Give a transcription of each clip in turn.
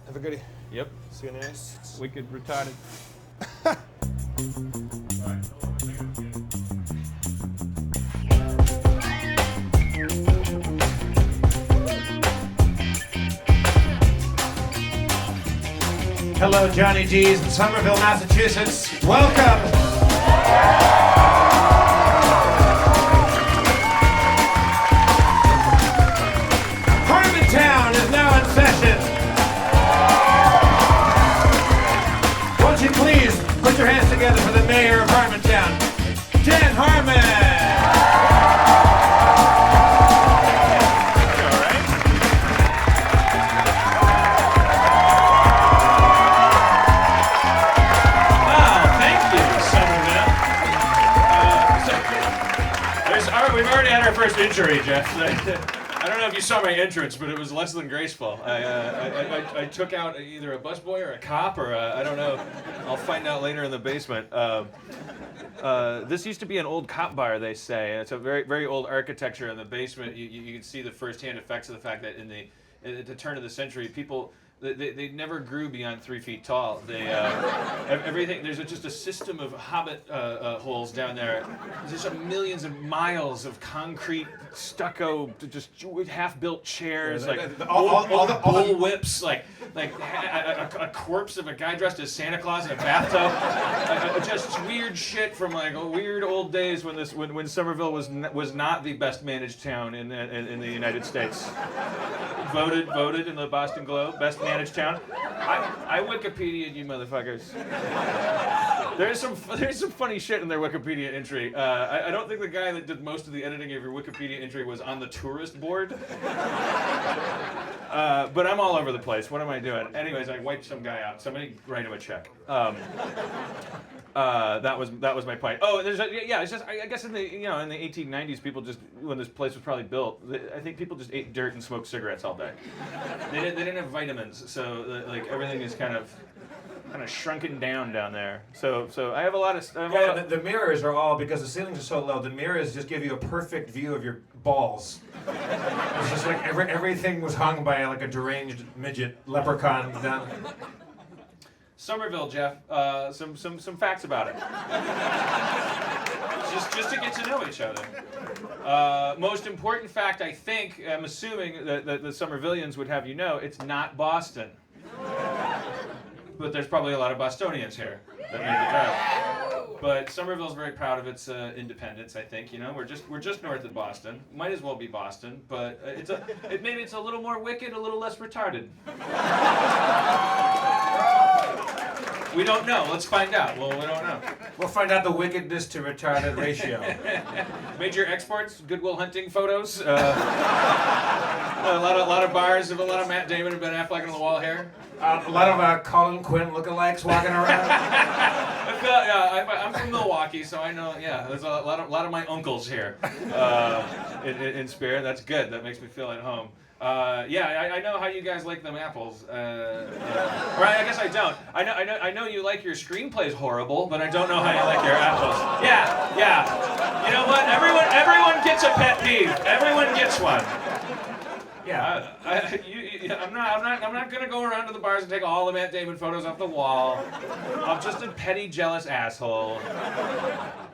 Have a goodie. Yep. See you in the ice. Wicked retarded. Hello, Johnny G's in Somerville, Massachusetts. Welcome. Harmontown is now in session. Won't you please put your hands together for the mayor of Harmontown, Dan Harmon. We've already had our first injury, Jeff. I don't know if you saw my entrance, but it was less than graceful. I took out either a busboy or a cop, or I don't know. I'll find out later in the basement. This used to be an old cop bar, they say. It's a very, very old architecture in the basement. You can see the first-hand effects of the fact that at the turn of the century, people. They never grew beyond 3 feet tall. Everything. There's just a system of hobbit holes down there. There's just millions of miles of concrete, stucco, just half-built chairs, all the bull whips, like a corpse of a guy dressed as Santa Claus in a bathtub. Just weird shit from like weird old days when Somerville was not the best managed town in the United States. Voted in the Boston Globe best managed town. I Wikipedia'd you motherfuckers. There's some funny shit in their Wikipedia entry. I don't think the guy that did most of the editing of your Wikipedia entry was on the tourist board. But I'm all over the place. What am I doing? Anyways, I wiped some guy out. Somebody write him a check. That was my point. Oh, it's just I guess in the 1890s, people just, when this place was probably built, I think people just ate dirt and smoked cigarettes all day. They didn't have vitamins, so like everything is kind of shrunken down there. So I have a lot of. The mirrors are all, because the ceilings are so low. The mirrors just give you a perfect view of your balls. It's just like everything was hung by like a deranged midget leprechaun down. Somerville, Jeff. Some facts about it. just to get to know each other. Most important fact, I think, I'm assuming that the Somervillians would have you know, it's not Boston. But there's probably a lot of Bostonians here that make the drive. But Somerville's very proud of its independence. I think we're just north of Boston. Might as well be Boston, but maybe it's a little more wicked, a little less retarded. We don't know. Let's find out. Well, we don't know. We'll find out the wickedness to retarded ratio. Major exports, Goodwill Hunting photos. A lot of bars of a lot of Matt Damon and Ben Affleck on the wall here. A lot of Colin Quinn lookalikes walking around. I'm from Milwaukee, so I know. Yeah, there's a lot of my uncles here in spirit. That's good. That makes me feel at home. I know how you guys like them apples. Or I guess I don't. I know you like your screenplays horrible, but I don't know how you like your apples. Yeah. You know what? Everyone gets a pet peeve. Everyone gets one. Yeah. I'm not gonna go around to the bars and take all the Matt Damon photos off the wall. I'm just a petty, jealous asshole.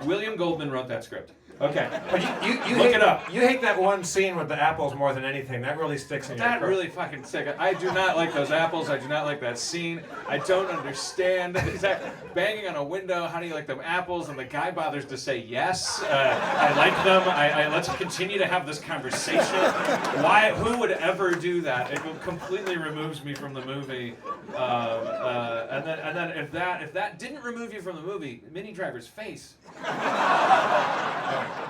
William Goldman wrote that script. Okay. But you Look hate, it up. You hate that one scene with the apples more than anything. That really sticks in your That throat. really fucking sick. I do not like those apples. I do not like that scene. I don't understand. Is that banging on a window? How do you like them apples? And the guy bothers to say yes. I like them. Let's continue to have this conversation. Why? Who would ever do that? It completely removes me from the movie. And then if that didn't remove you from the movie, Minnie Driver's face.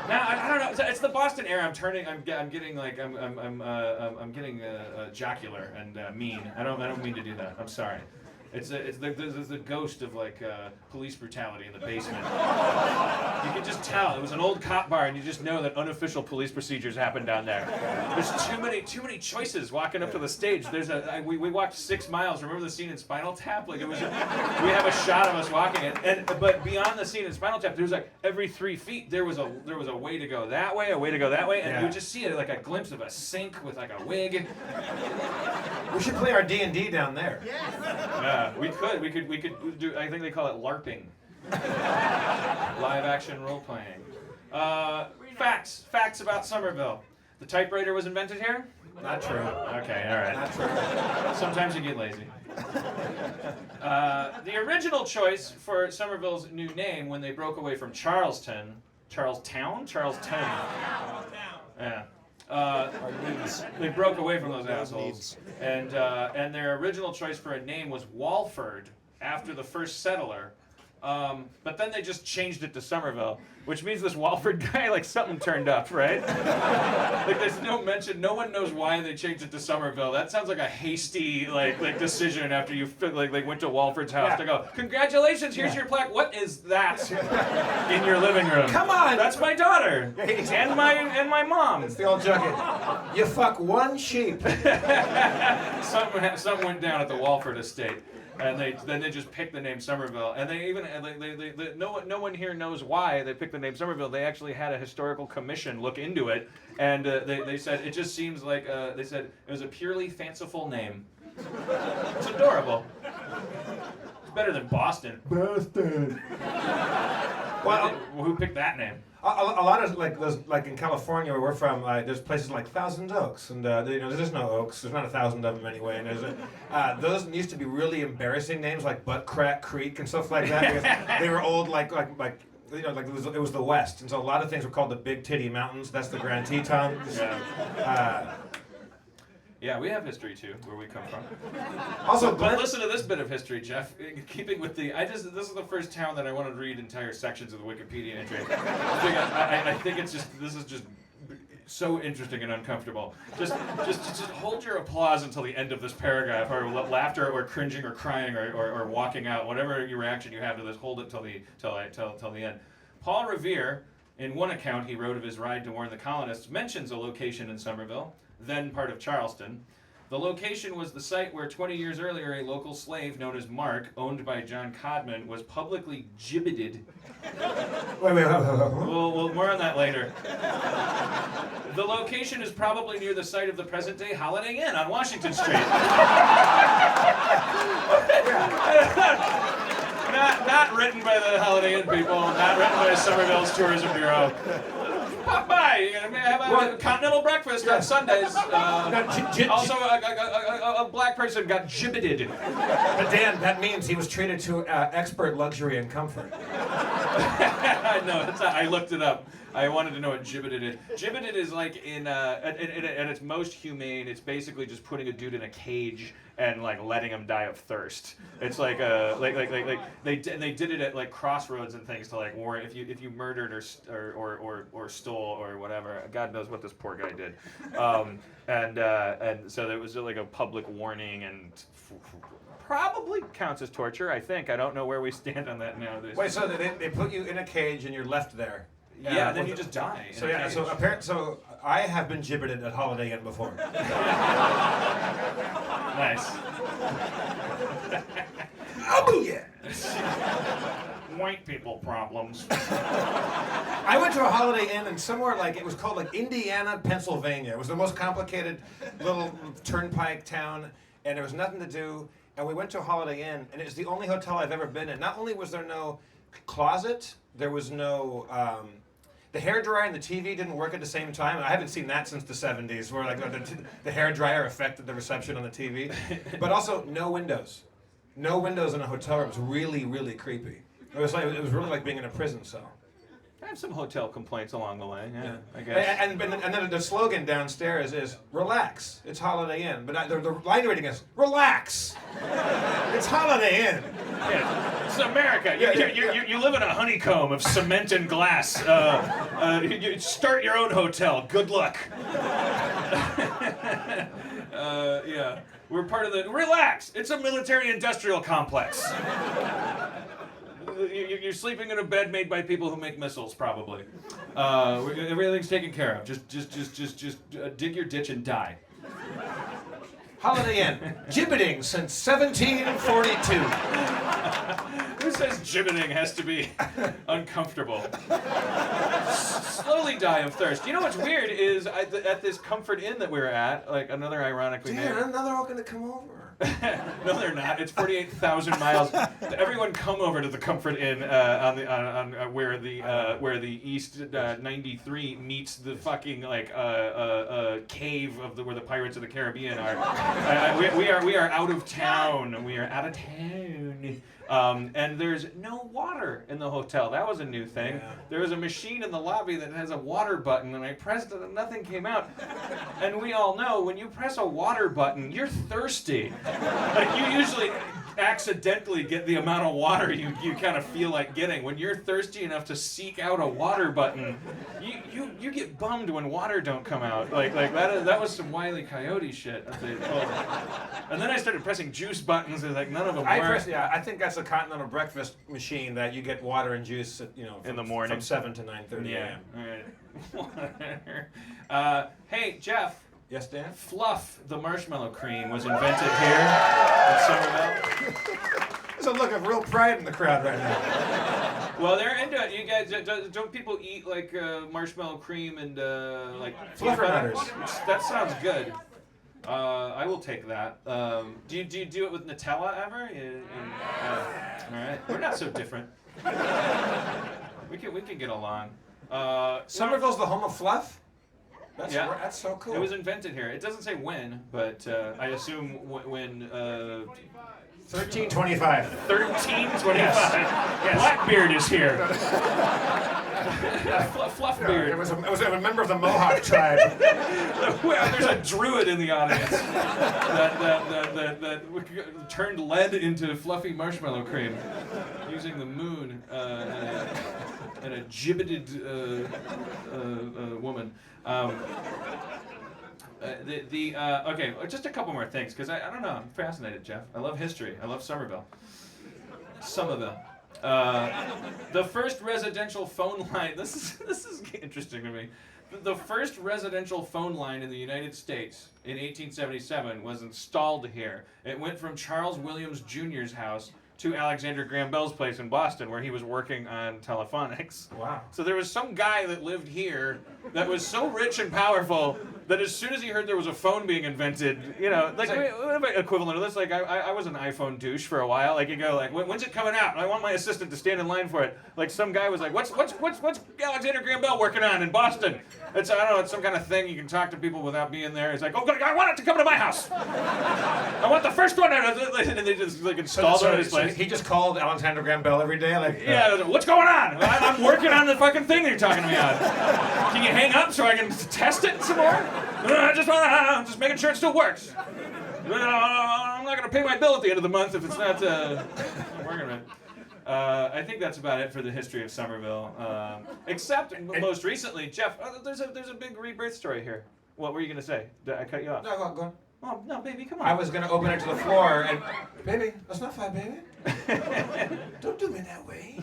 Now I don't know. It's the Boston era. I'm getting jocular and mean. I don't mean to do that. I'm sorry. It's the ghost of like police brutality in the basement. You can just tell it was an old cop bar, and you just know that unofficial police procedures happen down there. There's too many choices walking up to the stage. We walked 6 miles. Remember the scene in Spinal Tap? Like we have a shot of us walking, but beyond the scene in Spinal Tap, there was like every 3 feet there was a way to go that way, a way to go that way, and you would just see it like a glimpse of a sink with like a wig. We should play our D&D down there. We could do. I think they call it LARPing. Live action role playing. Facts about Somerville. The typewriter was invented here? Not true. Okay, all right. Not true. Sometimes you get lazy. The original choice for Somerville's new name when they broke away from Charlestown. Yeah. They broke away from those assholes, and their original choice for a name was Walford after the first settler, but then they just changed it to Somerville, which means this Walford guy, like something turned up, right? Like there's no mention, no one knows why they changed it to Somerville. That sounds like a hasty like decision after you went to Walford's house to go, congratulations, here's your plaque. What is that in your living room? Come on! That's my daughter and my mom. It's the old joke. You fuck one sheep. Something went down at the Walford estate. And then they just picked the name Somerville, and they even no one here knows why they picked the name Somerville. They actually had a historical commission look into it, and they said it just seems like they said it was a purely fanciful name. It's adorable. It's better than Boston. Boston. Well, who picked that name? A lot of like in California where we're from, there's places like Thousand Oaks, and there's no oaks. There's not 1,000 of them anyway. And those used to be really embarrassing names like Butt Crack Creek and stuff like that because they were old like it was the West, and so a lot of things were called the Big Titty Mountains. That's the Grand Tetons. Yeah, we have history too, where we come from. Also, but listen to this bit of history, Jeff. Keeping with this is the first town that I want to read entire sections of the Wikipedia entry. I think this is just so interesting and uncomfortable. Just hold your applause until the end of this paragraph, or laughter, or cringing, or crying, or walking out, whatever your reaction you have to this. Hold it till the end. Paul Revere, in one account he wrote of his ride to warn the colonists, mentions a location in Somerville, then part of Charleston. The location was the site where 20 years earlier a local slave known as Mark, owned by John Codman, was publicly gibbeted. Wait. We'll more on that later. The location is probably near the site of the present-day Holiday Inn on Washington Street. Not written by the Holiday Inn people, not written by Somerville's Tourism Bureau. Pop by, have a continental breakfast on Sundays. Also, a black person got gibbeted. But Dan, that means he was treated to expert luxury and comfort. No, I looked it up. I wanted to know what gibbeted is. Gibbeted is like at its most humane. It's basically just putting a dude in a cage and like letting him die of thirst. It's like they did it at like crossroads and things to like warn if you murdered or stole or whatever. God knows what this poor guy did. And so there was like a public warning and. Probably counts as torture, I think. I don't know where we stand on that now. Wait, so they put you in a cage and you're left there? Yeah, then you just die. So I have been gibbeted at Holiday Inn before. Nice. Oh yeah. White people problems. I went to a Holiday Inn and somewhere it was called like Indiana, Pennsylvania. It was the most complicated little turnpike town, and there was nothing to do. And we went to a Holiday Inn, and it was the only hotel I've ever been in. Not only was there no closet, there was no. The hairdryer and the TV didn't work at the same time. I haven't seen that since the 70s, where like the hairdryer affected the reception on the TV. But also no windows. No windows in a hotel room. It was really, really creepy. It was really like being in a prison cell. I have some hotel complaints along the way. Yeah, I guess. And then the slogan downstairs is "Relax, it's Holiday Inn." But the line reading is "Relax, it's Holiday Inn." Yeah, it's America. You live in a honeycomb of cement and glass. You start your own hotel. Good luck. Yeah. We're part of the... Relax! It's a military-industrial complex. You're sleeping in a bed made by people who make missiles, probably. Everything's taken care of. Just dig your ditch and die. Holiday Inn, gibbeting since 1742. Who says gibbeting has to be uncomfortable? Slowly die of thirst. You know what's weird is at this Comfort Inn that we were at, like another ironically named... Damn, now they're all gonna come over. No, they're not. It's 48,000 miles. Everyone come over to the Comfort Inn on where the East 93 meets the fucking like cave of where the Pirates of the Caribbean are. We are out of town. We are out of town. And there's no water in the hotel. That was a new thing. Yeah. There was a machine in the lobby that has a water button, and I pressed it and nothing came out. And we all know when you press a water button, you're thirsty. Like you usually accidentally get the amount of water you kind of feel like getting. When you're thirsty enough to seek out a water button, you get bummed when water don't come out. Like that was some Wile E. Coyote shit. And then I started pressing juice buttons, and like none of them worked. I think that's a continental breakfast machine that you get water and juice, in the morning from 7 to 9:30 a.m. All right. Hey, Jeff. Yes, Dan? Fluff, the marshmallow cream, was invented here in Somerville. There's a look of real pride in the crowd right now. Well, they're into it. You guys, don't people eat like marshmallow cream and like Fluffernutters? That sounds good. I will take that. Do you do it with Nutella ever? All right, we're not so different. We can get along. Somerville's the home of fluff? That's so cool. It was invented here. It doesn't say when, but I assume when. 1325. 1325. Yes. Blackbeard is here. Fluffbeard. It was a member of the Mohawk tribe. There's a druid in the audience that turned lead into fluffy marshmallow cream using the moon and a gibbeted woman. Okay, just a couple more things, because I don't know, I'm fascinated, Jeff. I love history. I love Somerville. The first residential phone line, this is interesting to me. The first residential phone line in the United States in 1877 was installed here. It went from Charles Williams Jr.'s house to Alexander Graham Bell's place in Boston, where he was working on telephonics. Wow. So there was some guy that lived here that was so rich and powerful that as soon as he heard there was a phone being invented, like equivalent of this, like I was an iPhone douche for a while. Like you go like, when's it coming out? I want my assistant to stand in line for it. Like some guy was like, what's Alexander Graham Bell working on in Boston? It's I don't know, it's some kind of thing you can talk to people without being there. It's like, oh, I want it to come to my house. I want the first one, and they just like installed it in his place. He just called Alexander Graham Bell every day, like. Yeah, what's going on? I'm working on the fucking thing that you're talking to me on. Can you hang up so I can test it some more? I'm just making sure it still works. I'm not going to pay my bill at the end of the month if it's not working right. I think that's about it for the history of Somerville. Except most recently, Jeff, there's a big rebirth story here. What were you going to say? Did I cut you off? No, go on. Oh, no, baby, come on. I was going to open it to the floor and... Baby, that's not fine, baby. Don't do me that way.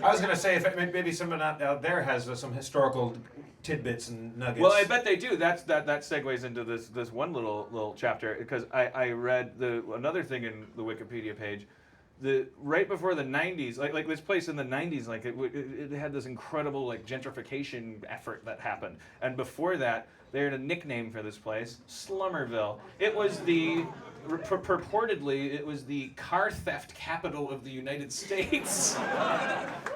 I was going to say, if maybe someone out there has some historical tidbits and nuggets. Well, I bet they do. That segues into this one little chapter, because I read another thing in the Wikipedia page. Right before the 90s, like this place in the 90s, like it had this incredible like gentrification effort that happened, and before that, they had a nickname for this place, Slummerville. It was purportedly, it was the car theft capital of the United States.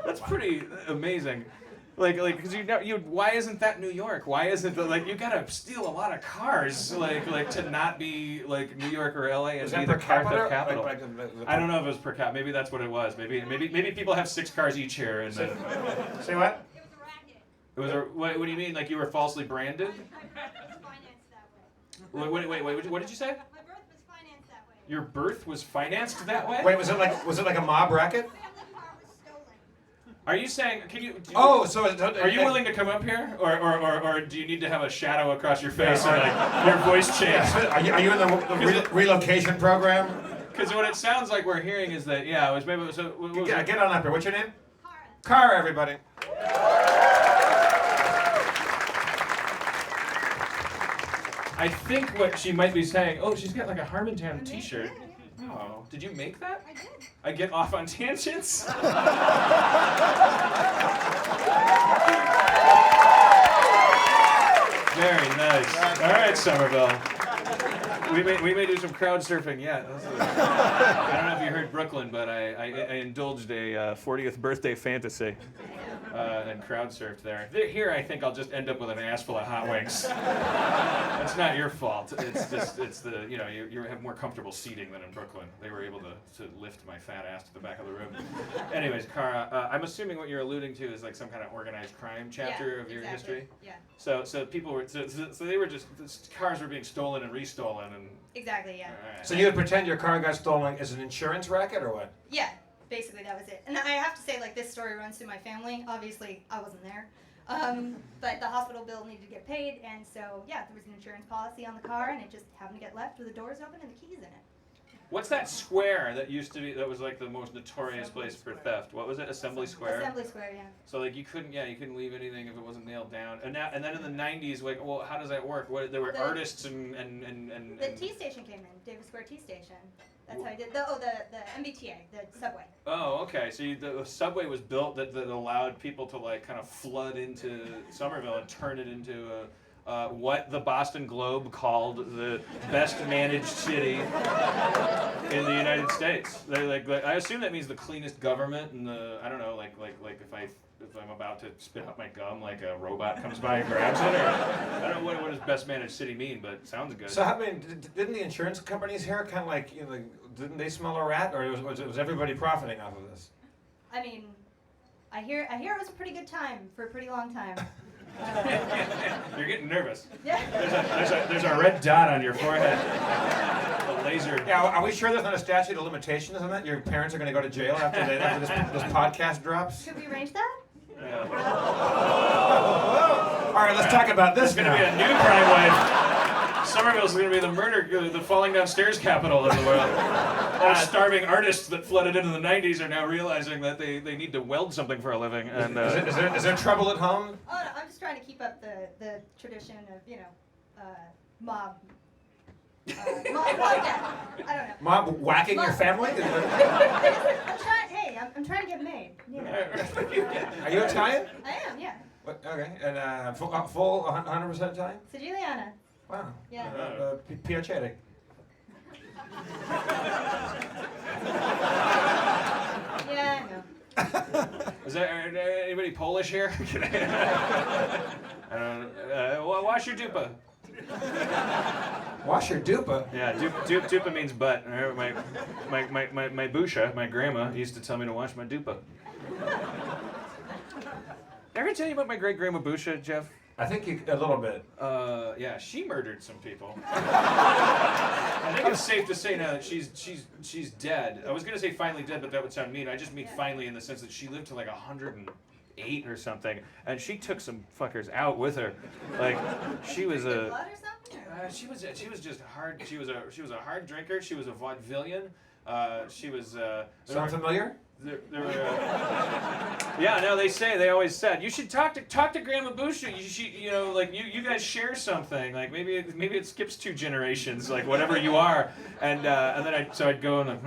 That's pretty amazing. Like, because why isn't that New York? Why isn't you gotta steal a lot of cars, like to not be like New York or LA and be the car theft capital? I don't know if it was per capita. Maybe that's what it was. Maybe people have 6 cars each here. And say what? It was what do you mean? Like you were falsely branded? My birth was financed that way. Wait. What did you say? My birth was financed that way. Your birth was financed that way? Wait, was it like a mob racket? The car was stolen. Are you saying? Can you? Oh, so Are you willing to come up here, or do you need to have a shadow across your face and like your voice change? Are you in the relocation program? Because what it sounds like we're hearing is that it was maybe so. Get on up here. What's your name? Cara. Cara, everybody. I think what she might be saying. Oh, she's got like a Harmontown I T-shirt. did, yeah. Oh, did you make that? I did. I get off on tangents. Very nice. All right, Somerville. We may do some crowd surfing. Yeah. I don't know if you heard Brooklyn, but I indulged a 40th birthday fantasy and crowd surfed there. Here, I think I'll just end up with an ass full of hot wings. That's not your fault. It's the you have more comfortable seating than in Brooklyn. They were able to lift my fat ass to the back of the room. Anyways, Cara, I'm assuming what you're alluding to is like some kind of organized crime chapter of your history. Yeah. So people were so they were just cars were being stolen and restolen and. Exactly. Yeah. Right. So you would pretend your car got stolen as an insurance racket, or what? Yeah. Basically, that was it. And I have to say, like, this story runs through my family. Obviously, I wasn't there. But the hospital bill needed to get paid, and so, yeah, there was an insurance policy on the car, and it just happened to get left with the doors open and the keys in it. What's that square that used to be, that was like the most notorious place for theft? What was it? Assembly Square? Assembly Square, yeah. So like you couldn't leave anything if it wasn't nailed down. And then in the 90s, like, well, how does that work? There were artists and The T station came in, Davis Square T station. That's how I did. The MBTA, the subway. Oh, okay. So the subway was built that allowed people to like kind of flood into Somerville and turn it into what the Boston Globe called the best managed city in the United States. They like I assume that means the cleanest government and I don't know, like if I'm about to spit out my gum, like a robot comes by and grabs it, or I don't know what does best managed city mean, but it sounds good. So didn't the insurance companies here kind of like didn't they smell a rat, or was everybody profiting off of this? I mean, I hear it was a pretty good time for a pretty long time. You're getting nervous. Yeah. There's a red dot on your forehead. A laser. Yeah, are we sure there's not a statute of limitations on that? Your parents are going to go to jail after this podcast drops? Could we arrange that? Yeah. All right, let's talk about this There's going to be a new crime wave. Somerville's going to be the falling down stairs capital of the world. All starving artists that flooded into the 90s are now realizing that they need to weld something for a living. And is there trouble at home? Oh, no, I'm just trying to keep up the tradition of, mob. Mob death. I don't know. Mob whacking your family? I'm trying to get made. You know. Are you Italian? I am, yeah. What, okay, and full 100% Italian? Siciliana. Wow. Yeah. Piacere. Yeah, I know. Is there anybody Polish here? Wash your dupa. Wash your dupa? Yeah, dupa means butt. My busha, my grandma, used to tell me to wash my dupa. Ever tell you about my great grandma Busha, Jeff? I think a little bit. Yeah, she murdered some people. I think it's safe to say now that she's dead. I was gonna say finally dead, but that would sound mean. I just mean finally in the sense that she lived to like 108 or something, and she took some fuckers out with her. Like she was a. Blood or something? She was just hard. She was a hard drinker. She was a vaudevillian. She was. Sound familiar? Yeah, no, they always said you should talk to Grandma Busha. You guys share something. Like maybe it skips 2 generations, like whatever you are. And then I'd go and like,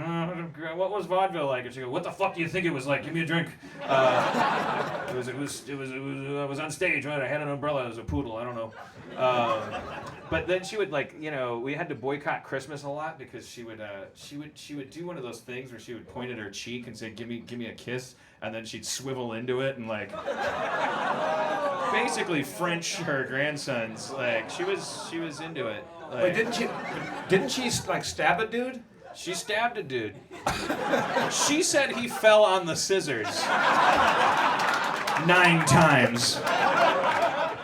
what was vaudeville like? And she'd go, what the fuck do you think it was like? Give me a drink. I was on stage. Right? I had an umbrella. I was a poodle. I don't know. But then she would we had to boycott Christmas a lot because she would do one of those things where she would point at her cheek and say, give me a kiss, and then she'd swivel into it and like basically French her grandsons. Like she was into it. Like, Wait, didn't she like stab a dude? She stabbed a dude. She said he fell on the scissors 9 times.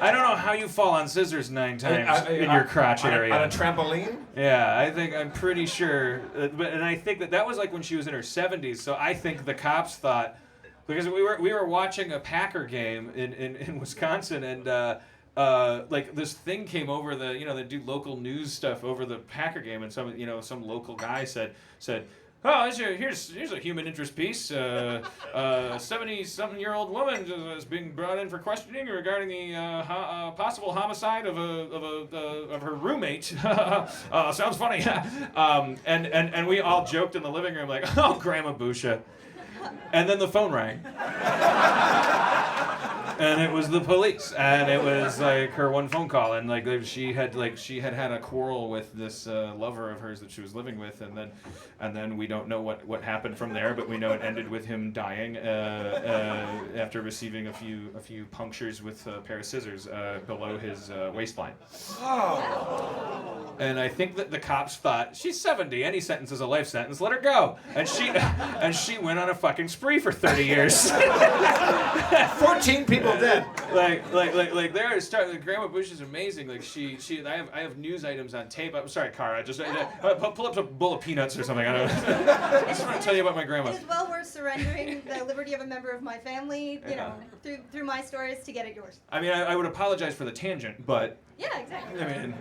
I don't know how you fall on scissors 9 times in your crotch area. On a trampoline? Yeah, I'm pretty sure. And I think that was like when she was in her 70s, so I think the cops thought, because we were watching a Packer game in Wisconsin, and like this thing came over they do local news stuff over the Packer game, and some local guy said, oh, here's a human interest piece. 70-something-year-old woman is being brought in for questioning regarding the possible homicide of her roommate. Sounds funny. And we all joked in the living room like, oh, Grandma Busha. And then the phone rang. And it was the police, and it was like her one phone call, and she had had a quarrel with this lover of hers that she was living with, and then we don't know what happened from there, but we know it ended with him dying after receiving a few punctures with a pair of scissors below his waistline. Oh. And I think that the cops thought, she's 70, any sentence is a life sentence, let her go. And she went on a fucking spree for 30 years. 14 people dead. Like Grandma Bush is amazing. Like I have news items on tape. I'm sorry, Cara. Just pull up a bowl of peanuts or something. I don't know. I just want to tell you about my grandma. It is well worth surrendering the liberty of a member of my family, through my stories to get at yours. I mean, I would apologize for the tangent, but. Yeah, exactly. I mean,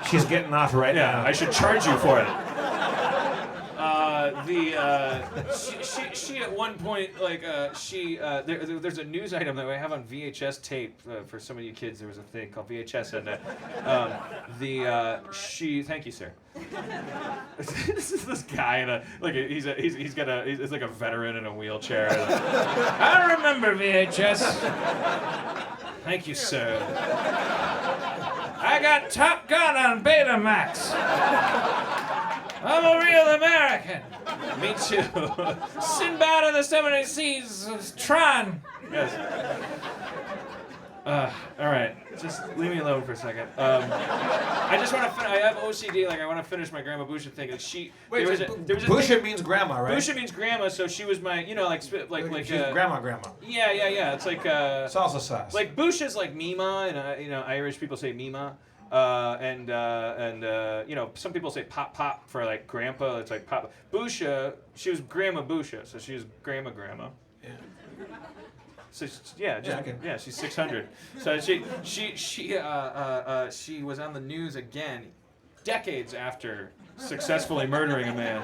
she's getting off right now. I should charge you for it. She at one point there's a news item that we have on VHS tape for some of you kids. There was a thing called VHS, and thank you, sir. This is this guy he's like a veteran in a wheelchair. I remember VHS. Thank you, sir. I got Top Gun on Betamax. I'm a real American. Me too. Sinbad of the 70 Seas, Tron. Yes. All right, just leave me alone for a second. I just want to. I have OCD. Like I want to finish my Grandma Busha thing. That Busha means grandma, right? Busha means grandma, so she was my, she's grandma. Yeah. It's like salsa sauce. Like Busha's like Mima, and Irish people say Mima. And some people say pop for like grandpa. It's like pop. Busha, she was Grandma Busha, so she was grandma. Yeah. So she's 600. So she was on the news again, decades after successfully murdering a man.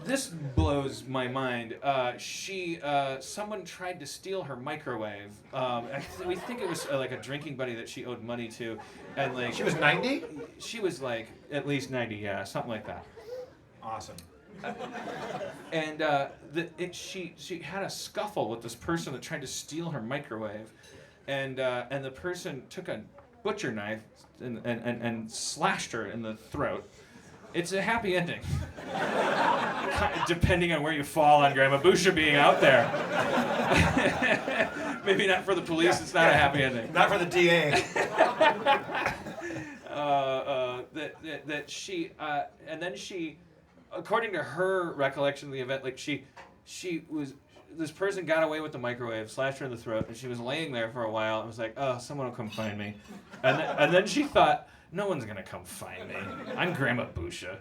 This blows my mind. Someone tried to steal her microwave. We think it was like a drinking buddy that she owed money to, and like she was 90. She was like at least 90, yeah, something like that. Awesome. And she had a scuffle with this person that tried to steal her microwave, and the person took a butcher knife and slashed her in the throat. It's a happy ending, depending on where you fall on Grandma Busha being out there. Maybe not for the police. It's not a happy ending. Not for the DA. And then she, according to her recollection of the event, like this person got away with the microwave, slashed her in the throat, and she was laying there for a while and was like, oh, someone will come find me. And then she thought, no one's gonna come find me. I'm Grandma Busha.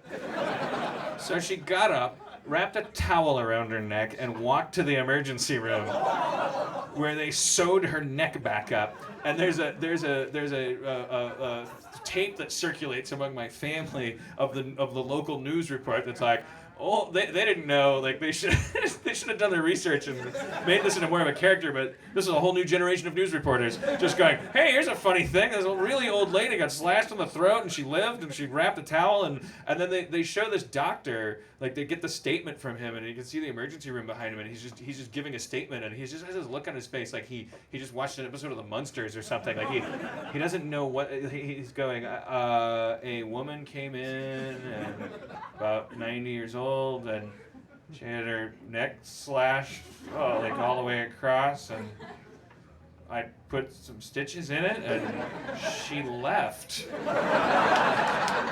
So she got up, wrapped a towel around her neck, and walked to the emergency room, where they sewed her neck back up. And there's a tape that circulates among my family of the local news report that's like, oh, they didn't know. Like they should have done their research and made this into more of a character. But this is a whole new generation of news reporters just going, hey, here's a funny thing. There's a really old lady got slashed in the throat and she lived and she wrapped a towel and then they show this doctor, like they get the statement from him and you can see the emergency room behind him and he's just giving a statement and he just has this look on his face like he just watched an episode of The Munsters or something. Like he doesn't know what he's going. A woman came in and about 90 years old. And she had her neck slashed like all the way across and I put some stitches in it and she left.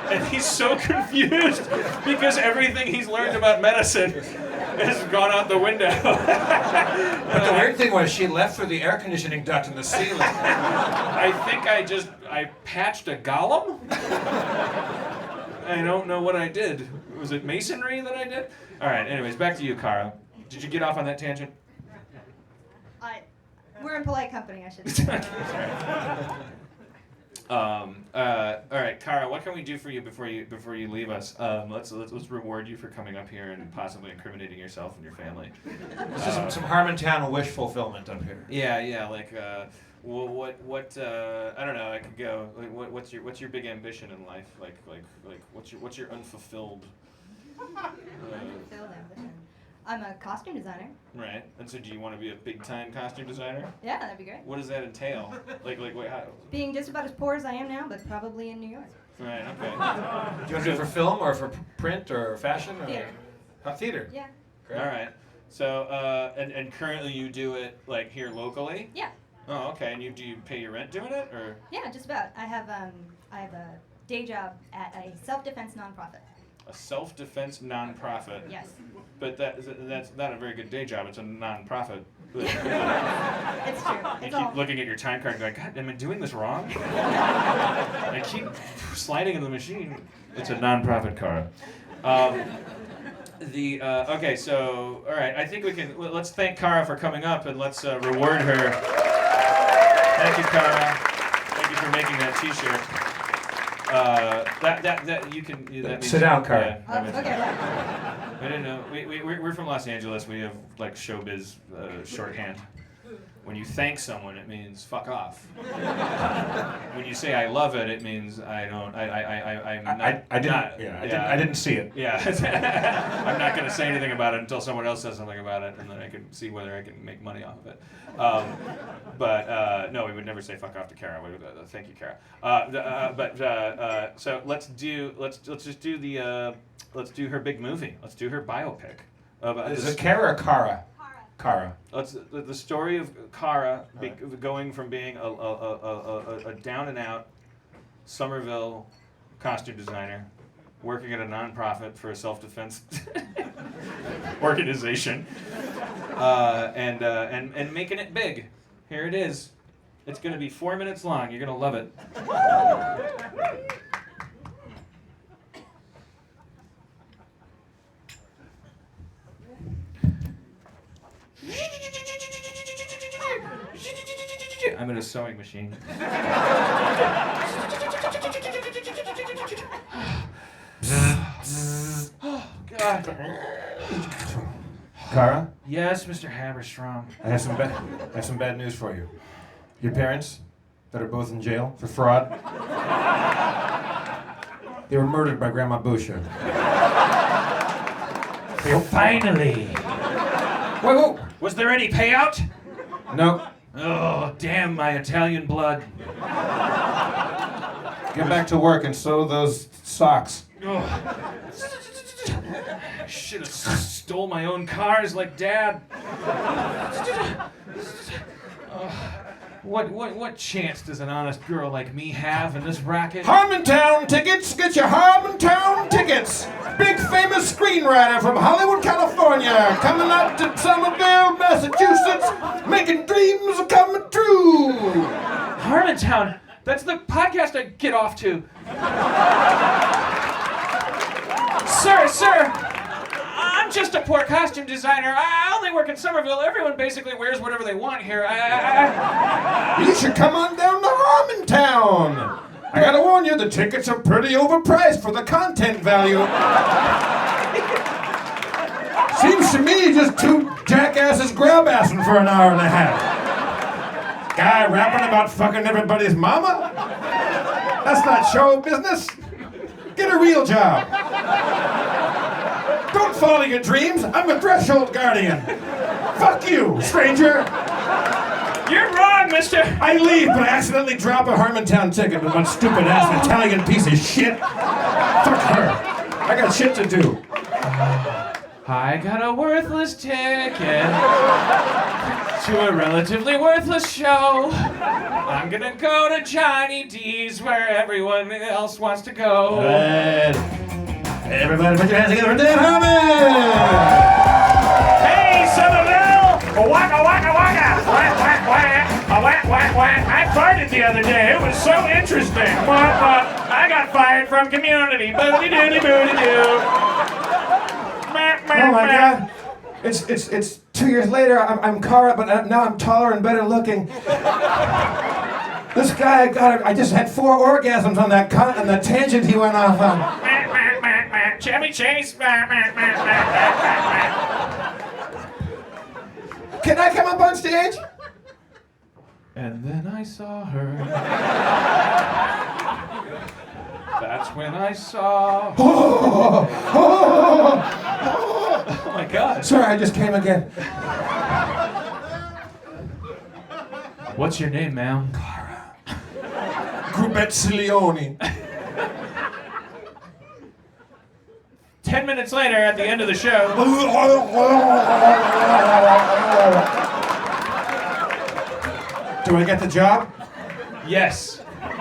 And he's so confused because everything he's learned about medicine has gone out the window. But the weird thing was she left through the air conditioning duct in the ceiling. I think I patched a golem. I don't know what I did. Was it masonry that I did? All right, anyways, back to you, Cara. Did you get off on that tangent? We're in polite company, I should say. All right, Cara, what can we do for you before you leave us? Let's reward you for coming up here and possibly incriminating yourself and your family. This is some Harmontown wish fulfillment up here. Yeah, like what I don't know. I could go. Like, what's your big ambition in life? Like what's your unfulfilled? Unfulfilled ambition. I'm a costume designer. Right. And so, do you want to be a big-time costume designer? Yeah, that'd be great. What does that entail? Like, wait, how? Being just about as poor as I am now, but probably in New York. Right. Okay. Do you want to do it for film or for print or fashion or Theater. Theater? Yeah. Great. All right. So, and currently you do it like here locally? Yeah. Oh, okay. And do you pay your rent doing it, or? Yeah, just about. I have a day job at a self-defense nonprofit. A self-defense nonprofit. Yes. But that's not a very good day job. It's a nonprofit. It's true. You It's keep all. looking at your time card and going, God, am I doing this wrong? I keep sliding in the machine. It's a nonprofit, Cara. Okay, so, all right, I think let's thank Cara for coming up and let's reward her. Thank you, Cara. Thank you for making that t-shirt. That you can. That means, Sit down, Cara. Yeah, that means- Okay. I didn't know. We're from Los Angeles. We have like showbiz shorthand. When you thank someone, it means fuck off. When you say I love it, it means I don't. I'm not. I didn't see it. Yeah. I'm not going to say anything about it until someone else says something about it, and then I can see whether I can make money off of it. But no, we would never say fuck off to Cara. Thank you, Cara. So let's do her big movie. Let's do her biopic. Is it Cara or Cara? Cara. The story of Cara going from being a down and out Somerville costume designer, working at a nonprofit for a self-defense organization, and making it big. Here it is. It's going to be 4 minutes long. You're going to love it. I'm in a sewing machine. Oh, God. Cara, Yes, Mr. Haberstrom. I have some bad news for you. Your parents, that are both in jail for fraud, they were murdered by Grandma Busha. Finally. Whoa! Was there any payout? No. Oh, damn my Italian blood. Get back to work and sew those socks. Should have stole my own cars like Dad. What chance does an honest girl like me have in this racket? Harmontown tickets! Get your Harmontown tickets! Big famous screenwriter from Hollywood, California, coming up to Somerville, Massachusetts, making dreams coming true! Harmontown. That's the podcast I get off to. Sir, I'm just a poor costume designer. I only work in Somerville. Everyone basically wears whatever they want here. You should come on down to Harmontown! I gotta warn you, the tickets are pretty overpriced for the content value. Seems to me just two jackasses grab-assing for an hour and a half. Guy rapping about fucking everybody's mama? That's not show business. Get a real job. Don't follow your dreams. I'm a threshold guardian. Fuck you, stranger. You're wrong, mister. I leave, but I accidentally drop a Harmontown ticket with one stupid-ass Italian piece of shit. Fuck her. I got shit to do. I got a worthless ticket to a relatively worthless show. I'm gonna go to Johnny D's where everyone else wants to go. Everybody put your hands together for Dan Harmon! Hey, Somerville! Waka waka waka! Whack whack whack! Whack whack whack! I farted the other day. It was so interesting. I got fired from Community. Booty doody booty doo. Oh my God! It's 2 years later. I'm Cara, but now I'm taller and better looking. This guy, I just had 4 orgasms on that on the tangent he went off on. Chevy Chase. Can I come up on stage? And then I saw her. That's when I saw. Oh my God. Sorry, I just came again. What's your name, ma'am? Grubetzilioni. 10 minutes later, at the end of the show. Do I get the job? Yes. Alright.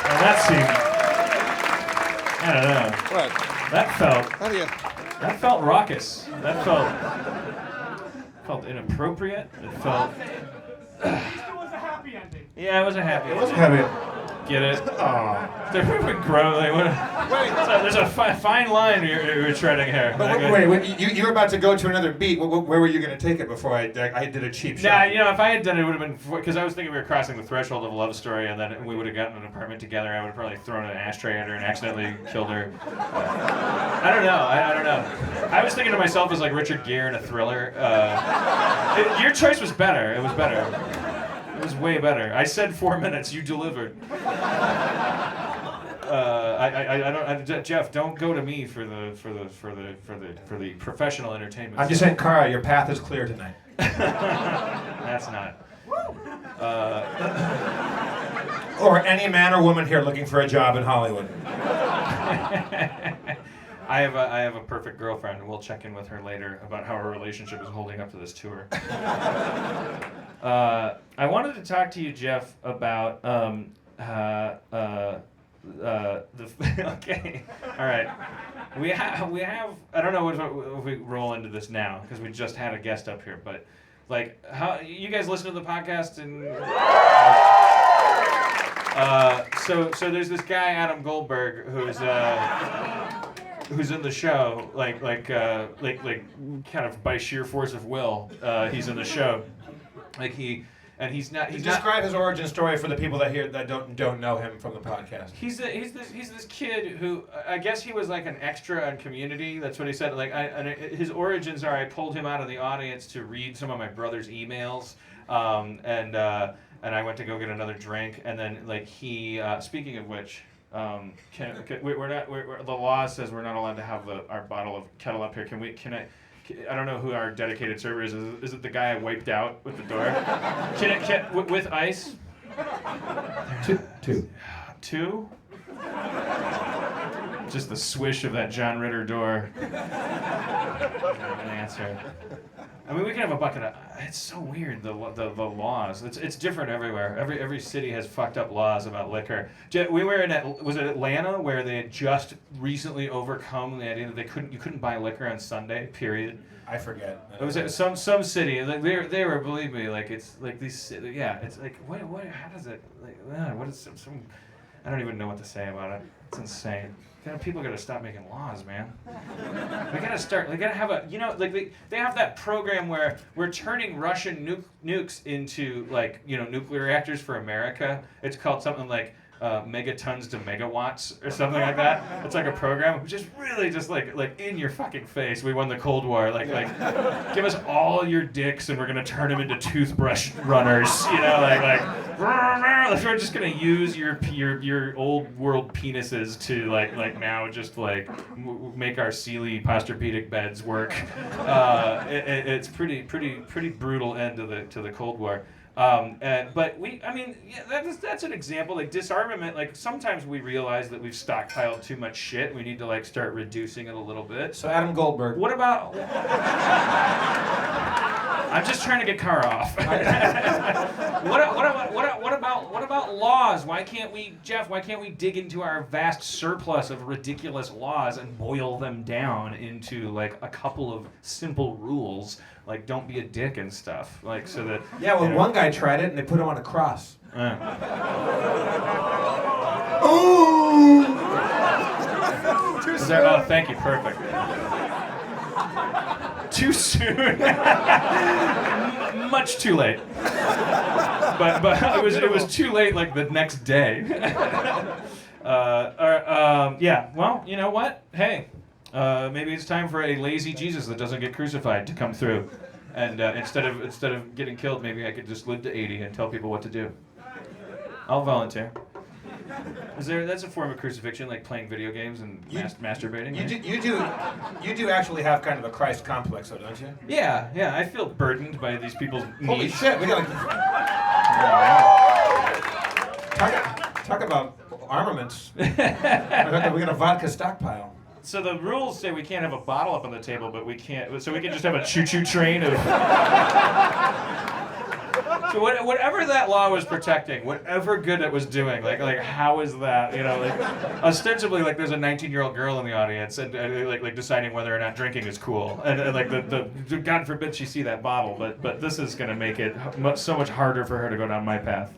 Well, that seemed. I don't know. What? That felt raucous. That felt inappropriate. It felt. It was a happy ending. Yeah, it was a happy. It was heavy. Get it? Oh. They're grown. Like, so there's a fine line you're treading here. But wait, you were about to go to another beat. Where were you going to take it before I did a cheap shot? Nah, you know, if I had done it, it would have been because I was thinking we were crossing the threshold of a love story, and then we would have gotten an apartment together. I would have probably thrown an ashtray at her and accidentally killed her. I don't know. I don't know. I was thinking to myself as like Richard Gere in a thriller. Your choice was better. It was better. It was way better. I said 4 minutes. You delivered. Jeff, don't go to me for the professional entertainment. I'm just saying, Cara, your path is clear tonight. That's not. Or any man or woman here looking for a job in Hollywood. I have a perfect girlfriend. We'll check in with her later about how her relationship is holding up to this tour. I wanted to talk to you, Jeff, about okay, all right. We have. I don't know if we roll into this now because we just had a guest up here, but like, how you guys listen to the podcast and. So there's this guy Adam Goldberg who's in the show like kind of by sheer force of will he's in the show he's not Describe his origin story for the people that don't know him from the podcast. He's this kid who I guess he was like an extra on Community. That's what he said. His origins are I pulled him out of the audience to read some of my brother's emails, and I went to go get another drink, and then like he speaking of which. The law says we're not allowed to have our bottle of Kettle up here. I don't know who our dedicated server is. Is it the guy I wiped out with the door? With ice? Two? Just the swish of that John Ritter door. An answer. I mean, we can have a bucket of. It's so weird the laws. It's different everywhere. Every city has fucked up laws about liquor. We were was it Atlanta where they had just recently overcome the idea that you couldn't buy liquor on Sunday. Period. I forget. It was some city. Like they were believe me. Like it's like these. Yeah. It's like what? How does it? Like what is some? I don't even know what to say about it. It's insane. People gotta stop making laws, man. They gotta start. They gotta have a. You know, like they have that program where we're turning Russian nukes into nuclear reactors for America. It's called something like megatons to megawatts or something like that. It's like a program which is really just like in your fucking face. We won the Cold War. Like give us all your dicks and we're gonna turn them into toothbrush runners. You know, like we're just gonna use your old world penises to like now just like make our Sealy Posturepedic beds work. It's pretty brutal end to the Cold War. But that's an example. Like disarmament, like sometimes we realize that we've stockpiled too much shit. We need to like start reducing it a little bit. So Adam Goldberg. What about? I'm just trying to get Car off. What about laws? Why can't we, Jeff? Why can't we dig into our vast surplus of ridiculous laws and boil them down into like a couple of simple rules, like don't be a dick and stuff, like so that. Yeah, well, one guy tried it and they put him on a cross. Ooh! Oh, thank you. Perfect. Too soon. Much too late. But it was too late like the next day. Yeah. Well, you know what? Hey, maybe it's time for a lazy Jesus that doesn't get crucified to come through, and instead of getting killed, maybe I could just live to 80 and tell people what to do. I'll volunteer. That's a form of crucifixion, like playing video games and masturbating? You do actually have kind of a Christ complex, though, don't you? Yeah. I feel burdened by these people's needs. Holy shit, we gotta... Talk about armaments. We got a vodka stockpile. So the rules say we can't have a bottle up on the table, but we can't. So we can just have a choo-choo train of. So whatever that law was protecting, whatever good it was doing, like how is that? You know, like ostensibly like there's a 19-year-old girl in the audience and like deciding whether or not drinking is cool, and like the God forbid she see that bottle, but this is gonna make it so much harder for her to go down my path.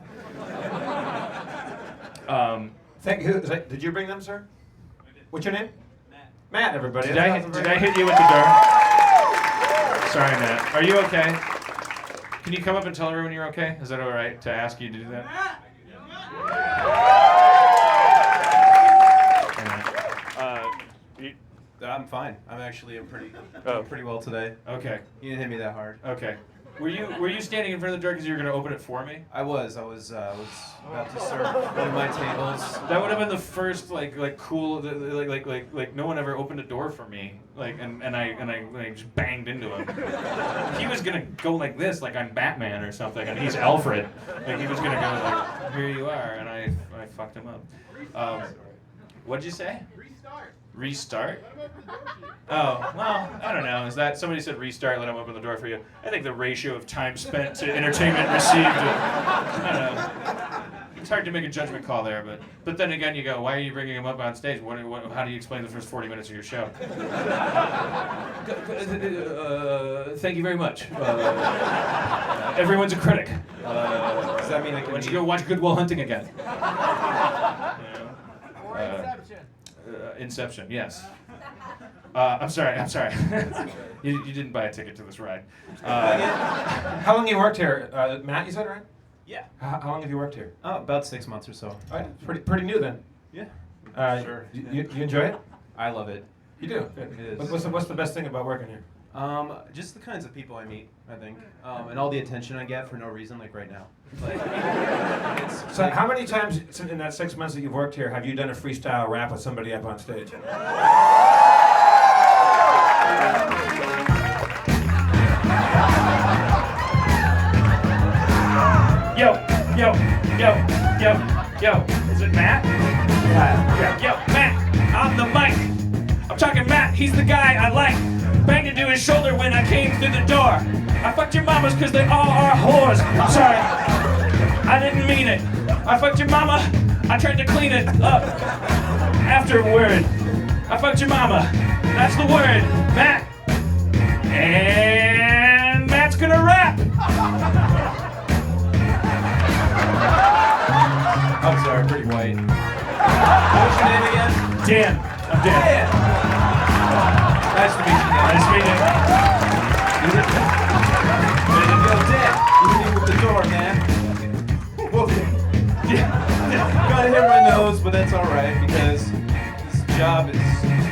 Thank you. Did you bring them, sir? What's your name? Matt, everybody. Did I hit you with the door? Sorry, Matt. Are you okay? Can you come up and tell everyone you're okay? Is that all right to ask you to do that? I'm fine. I'm pretty well today. Okay. You didn't hit me that hard. Okay. Were you standing in front of the door because you were going to open it for me? I was about to serve one of my tables. That would have been the first like cool like no one ever opened a door for me and I just banged into him. He was gonna go like this like I'm Batman or something and he's Alfred. Like he was gonna go like here you are and I fucked him up. What'd you say? Restart? Oh, well, I don't know. Is that somebody said restart, let him open the door for you? I think the ratio of time spent to entertainment received, I don't know. It's hard to make a judgment call there, but then again, you go, why are you bringing him up on stage? How do you explain the first 40 minutes of your show? Thank you very much. Everyone's a critic. Does that mean I can why don't you go watch Good Will Hunting again? Inception, yes. I'm sorry. You didn't buy a ticket to this ride. How long have you worked here? Matt, you said, right? Yeah. How long have you worked here? About 6 months or so. Oh, yeah. Pretty new then. Yeah. Sure. You enjoy it? I love it. You do? It is. What's the best thing about working here? Just the kinds of people I meet, I think, and all the attention I get for no reason, like right now. So how many times in that 6 months that you've worked here have you done a freestyle rap with somebody up on stage? Yo. Is it Matt? Yeah. Yo, Matt, on the mic. I'm talking Matt, he's the guy I like. Banged into his shoulder when I came through the door. I fucked your mamas cause they all are whores. I'm sorry, I didn't mean it. I fucked your mama, I tried to clean it up. Afterward, I fucked your mama. That's the word, Matt. And Matt's gonna rap. I'm sorry, pretty white. What's your name again? Dan. I'm Dan. Nice to meet you, Dan. Nice to meet Yo, Dan, you hit me with the door, man. Gotta hit my nose, but that's all right because this job is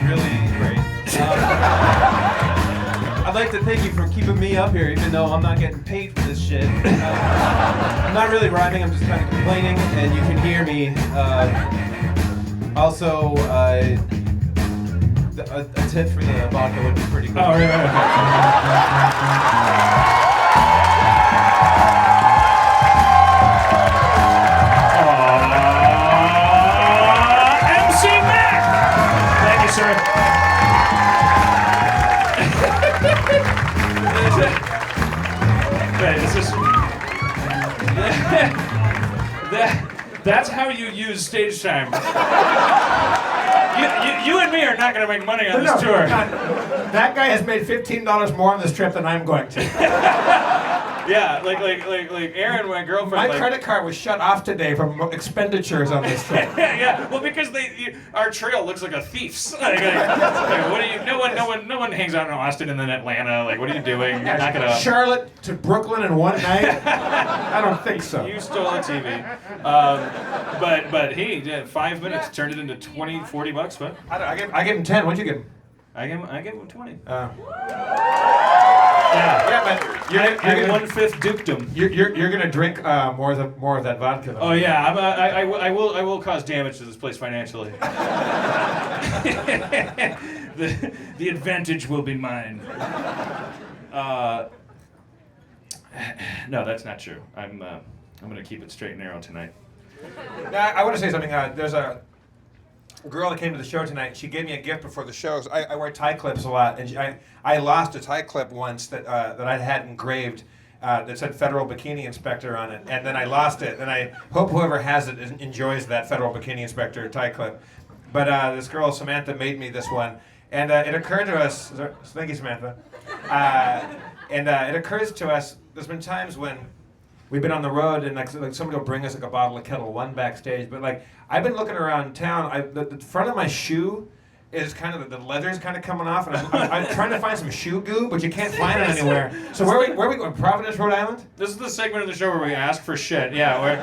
really great. I'd like to thank you for keeping me up here, even though I'm not getting paid for this shit. I'm not really rhyming, I'm just kind of complaining, and you can hear me. Also, a tip for the vodka would be pretty cool. Oh, right. MC Mac! Thank you, sir. That's how you use stage time. You and me are not going to make money on this tour. That guy has made $15 more on this trip than I'm going to. Yeah, like Erin, my girlfriend. My like, credit card was shut off today from expenditures on this trip. Yeah, well, because our trail looks like a thief's. Like, what are you? No one hangs out in Austin and then Atlanta. Like, what are you doing? You're not gonna. Charlotte to Brooklyn in one night? I don't think so. You stole a TV. But he did 5 minutes, turned it into 20, 40 bucks. What? I gave him 10. What'd you give him? I gave him 20. Yeah, but you're I gonna, 1/5 dukedom. you're gonna drink more of that vodka. Though. Oh yeah, I will cause damage to this place financially. the advantage will be mine. No, that's not true. I'm gonna keep it straight and narrow tonight. Now, I want to say something. There's a girl that came to the show tonight. She gave me a gift before the show. So I wear tie clips a lot, and I lost a tie clip once that I had engraved that said Federal Bikini Inspector on it, and then I lost it. And I hope whoever has it enjoys that Federal Bikini Inspector tie clip. But this girl Samantha made me this one, and it occurred to us. Thank you, Samantha. And it occurs to us. There's been times when we've been on the road and like somebody will bring us like a bottle of Kettle One backstage, but like I've been looking around town. The front of my shoe is kind of the leather's kind of coming off, and I'm trying to find some shoe goo, but you can't find it anywhere. So where are we going? Providence, Rhode Island? This is the segment of the show where we ask for shit. Yeah, we'll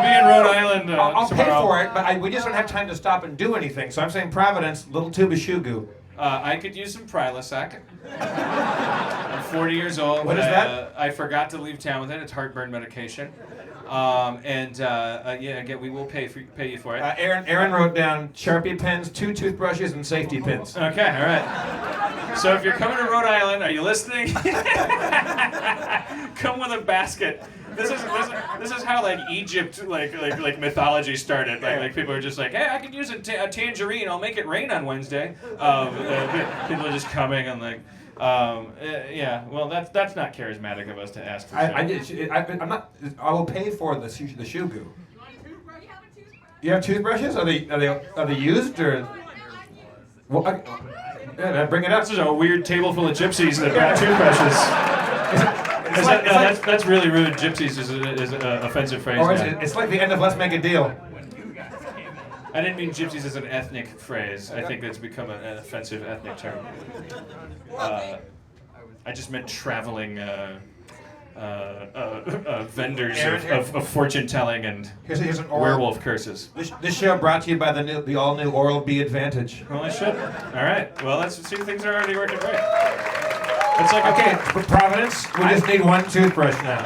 be in Rhode Island I'll pay tomorrow. for it, but we just don't have time to stop and do anything. So I'm saying Providence, little tube of shoe goo. I could use some Prilosec. I'm 40 years old. What is that? I forgot to leave town with it. It's heartburn medication. Again, we will pay you for it. Aaron wrote down Sharpie pens, 2 toothbrushes, and safety pins. Okay, all right. So if you're coming to Rhode Island, are you listening? Come with a basket. This is how like Egypt like mythology started. Like people are just like, hey, I could use a tangerine. I'll make it rain on Wednesday. People are just coming and like. Yeah, well, that's not charismatic of us to ask for. I'm not. I will pay for the shoe goo. You want a toothbrush? You have toothbrushes? Are they used or? Well, bring it up. This is a weird table full of gypsies that brought toothbrushes. That's really rude. Gypsies is an offensive phrase. Or it's like the end of Let's Make a Deal. I didn't mean gypsies as an ethnic phrase. I think that's become an offensive ethnic term. I just meant traveling vendors of fortune telling and Here's an oral. werewolf curses. This show brought to you by the all-new Oral-B Advantage. Well, I should. All right. Well, let's see. Things are already working great. It's like Okay, Providence, we just need 1 toothbrush now.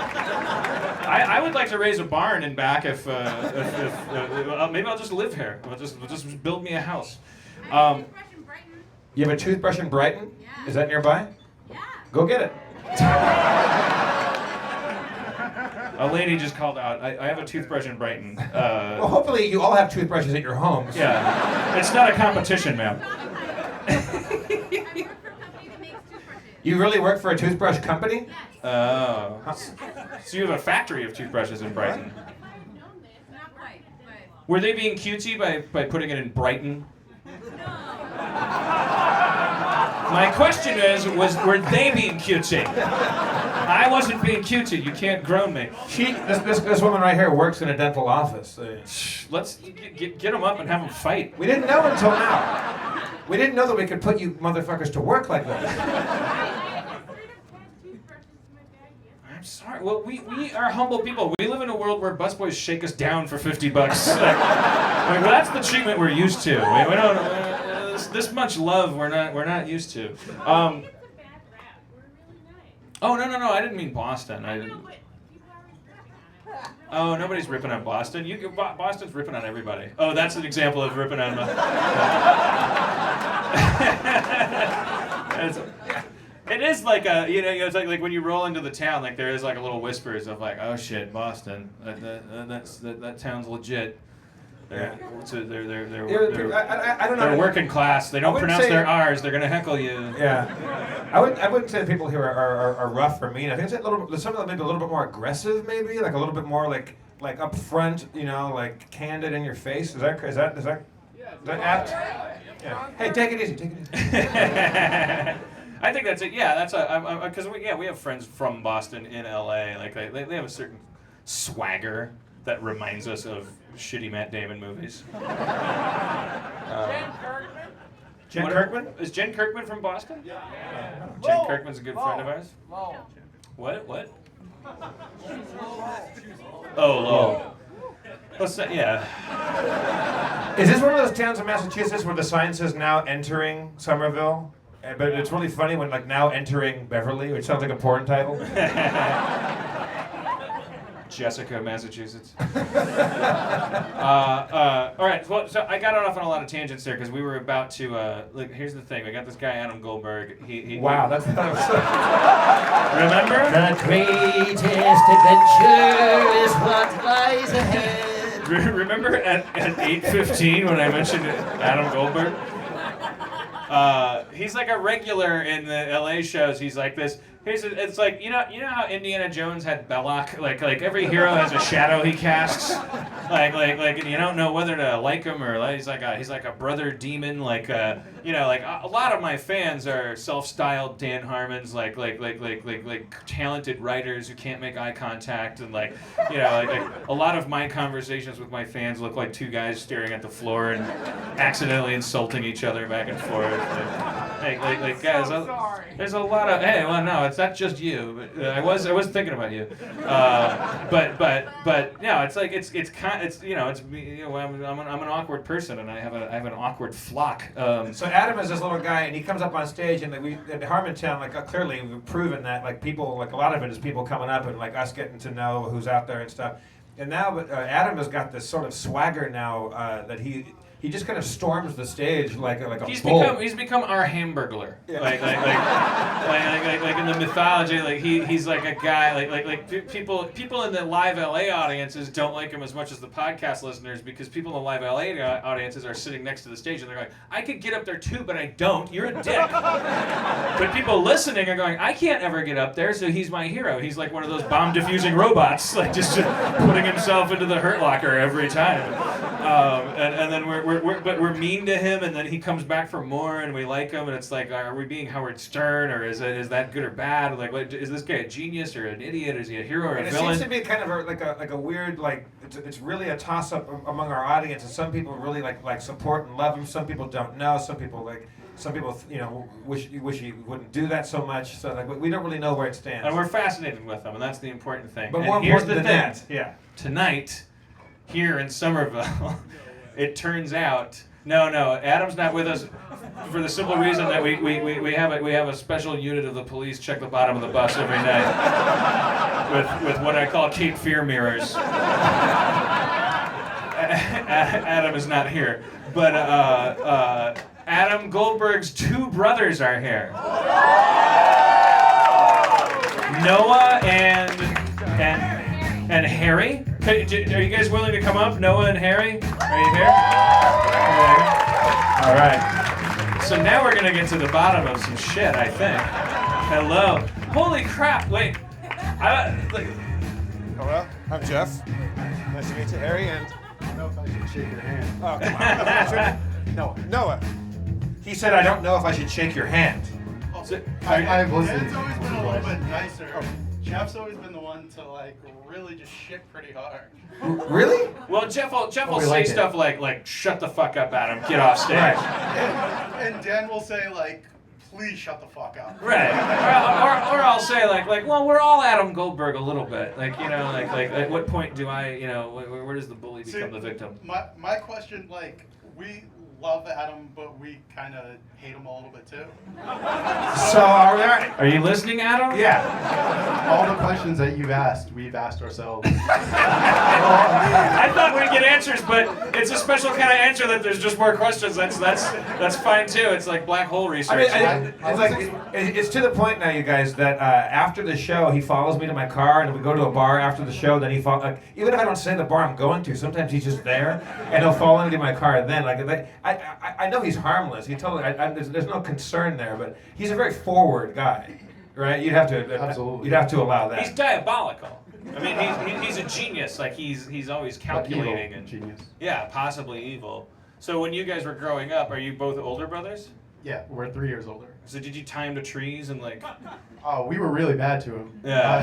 I would like to raise a barn in back if maybe I'll just live here. We'll just build me a house. You have a toothbrush in Brighton? Yeah. Is that nearby? Yeah. Go get it. A lady just called out. I have a toothbrush in Brighton. Well, hopefully you all have toothbrushes at your homes. Yeah, it's not a competition, ma'am. You really work for a toothbrush company? Oh. So you have a factory of toothbrushes in Brighton. Not quite, but Were they being cutesy by putting it in Brighton? My question is, were they being cutesy? I wasn't being cutesy. You can't groan me. This woman right here works in a dental office. Let's get them up and have them fight. We didn't know until now. We didn't know that we could put you motherfuckers to work like that. I'm sorry. Well, we are humble people. We live in a world where busboys shake us down for $50. Well, that's the treatment we're used to. We don't. This much love we're not used to. Oh no! I didn't mean Boston. Oh, nobody's ripping on Boston. Boston's ripping on everybody. Oh, that's an example of ripping on. It is like it's like when you roll into the town, like there is like a little whispers of like, oh shit, Boston, that town's legit. They're I don't know. they're working class. They don't wouldn't pronounce say- their R's. They're gonna heckle you. Yeah, I wouldn't say people here are rough or mean. I think it's some of them maybe a little bit more aggressive, maybe like a little bit more like up front, like candid in your face. Is that apt? Yeah. Hey, take it easy. I think that's it. Yeah, that's because we have friends from Boston in LA. Like they have a certain swagger that reminds us of shitty Matt Damon movies. Jen Kirkman? Is Jen Kirkman from Boston? Yeah. Jen Kirkman's a good friend of ours. What? Oh, Lowell. What's that? Yeah. Is this one of those towns in Massachusetts where the sign says now entering Somerville? But it's really funny when like now entering Beverly, which sounds like a porn title. Jessica, Massachusetts. All right. Well, so I got off on a lot of tangents there because we were about to. Here's the thing. We got this guy Adam Goldberg. Wow, that's remember? The greatest adventure is what lies ahead. Remember at 8:15 when I mentioned Adam Goldberg? He's like a regular in the LA shows. He's like this. It's like you know how Indiana Jones had Belloc. Like every hero has a shadow he casts. And you don't know whether to like him or he's like a brother demon. A lot of my fans are self-styled Dan Harmons, like talented writers who can't make eye contact, and a lot of my conversations with my fans look like two guys staring at the floor and accidentally insulting each other back and forth. Guys, there's a lot of no, it's not just you. But I was thinking about you. But no, it's like it's I'm an awkward person and I have an awkward flock. So Adam is this little guy, and he comes up on stage, and at Harmontown, clearly we've proven that, people, a lot of it is people coming up and us getting to know who's out there and stuff. And now, Adam has got this sort of swagger now that he just kind of storms the stage like a bull. He's become our Hamburglar. Yeah. Like in the mythology, he's like a guy people in the live LA audiences don't like him as much as the podcast listeners because people in the live LA audiences are sitting next to the stage and they're going, I could get up there too, but I don't. You're a dick. But people listening are going, I can't ever get up there, so he's my hero. He's like one of those bomb diffusing robots, just putting himself into the Hurt Locker every time. And then we're mean to him, and then he comes back for more, and we like him, and it's like, are we being Howard Stern, or is that good or bad? Is this guy a genius or an idiot? Is he a hero or a villain? It seems to be kind of a weird it's really a toss up among our audience, and some people really like support and love him. Some people don't know. Some people wish he wouldn't do that so much. So we don't really know where it stands. And we're fascinated with him, and that's the important thing. But and more here's important the than thing. that, yeah. Tonight, here in Somerville, it turns out no, Adam's not with us for the simple reason that we have a special unit of the police check the bottom of the bus every night with what I call Cape Fear mirrors. Adam is not here, but Adam Goldberg's two brothers are here. Noah and Harry. Are you guys willing to come up? Noah and Harry? Are you here? All right. So now we're going to get to the bottom of some shit, I think. Hello. Holy crap. Wait. Hello, I'm Jeff. Nice to meet you, Harry, and I don't know if I should shake your hand. Oh, come on. Noah. He said, I don't know if I should shake your hand. I've listened. Dan's always been a little bit nicer. Jeff's always been the one to really just shit pretty hard. Really? Well, Jeff will say stuff like shut the fuck up, Adam, get off stage. Right. And Dan will say please shut the fuck up. Right. Or I'll say well, we're all Adam Goldberg a little bit. At what point do I, where does the bully become the victim? My question, we love Adam, but we kind of hate him a little bit too. So are we? Are you listening, Adam? Yeah. All the questions that you've asked, we've asked ourselves. I thought we'd get answers, but it's a special kind of answer that there's just more questions. That's fine too. It's like black hole research. It's to the point now, you guys, that after the show, he follows me to my car, and if we go to a bar after the show, then he even if I don't say the bar I'm going to, sometimes he's just there, and he'll follow me to my car. Then, I know he's harmless. He totally, there's no concern there, but he's a very forward guy, right? You'd have to Absolutely. You'd have to allow that. He's diabolical. I mean, he's a genius. Like he's always calculating and genius. Yeah, possibly evil. So when you guys were growing up, are you both older brothers? Yeah, we're 3 years older. So did you tie him to trees and like? Oh, we were really bad to him. Yeah.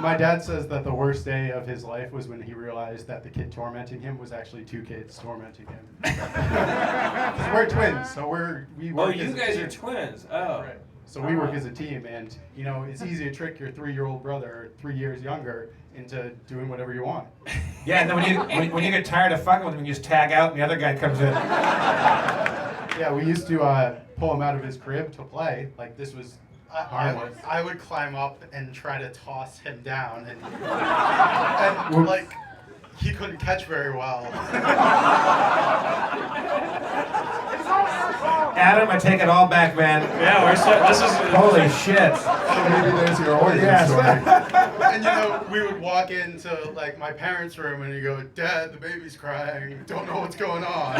My dad says that the worst day of his life was when he realized that the kid tormenting him was actually 2 kids tormenting him. 'Cause we're twins, so we work. Oh, you as a guys team. are twins. Oh. Right. So we work as a team, and it's easy to trick your 3-year-old brother, 3 years younger, into doing whatever you want. Yeah, and then when you get tired of fucking with him, you just tag out, and the other guy comes in. Yeah, we used to pull him out of his crib to play. Like this was harmless. I would climb up and try to toss him down, and like he couldn't catch very well. Adam, I take it all back, man. Yeah, this is Holy shit. So maybe there's your origin Yes. story. And we would walk into like my parents' room, and you go, "Dad, the baby's crying. Don't know what's going on."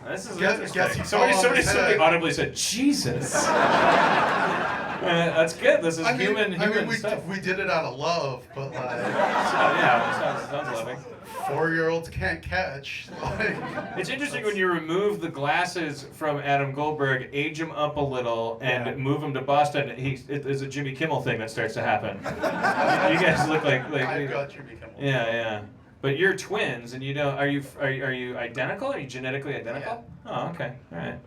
This is Guess interesting. he Somebody fell on his head. audibly said, "Jesus." That's good. This is human stuff. we did it out of love, but like Yeah, sounds loving. 4-year-olds can't catch. Like, It's interesting when you remove the glasses from Adam Goldberg, age him up a little, and move him to Boston. It's a Jimmy Kimmel thing that starts to happen. You guys look like I've got Jimmy Kimmel. yeah. But you're twins, and are you identical? Are you genetically identical? Yeah. Oh, okay, all right.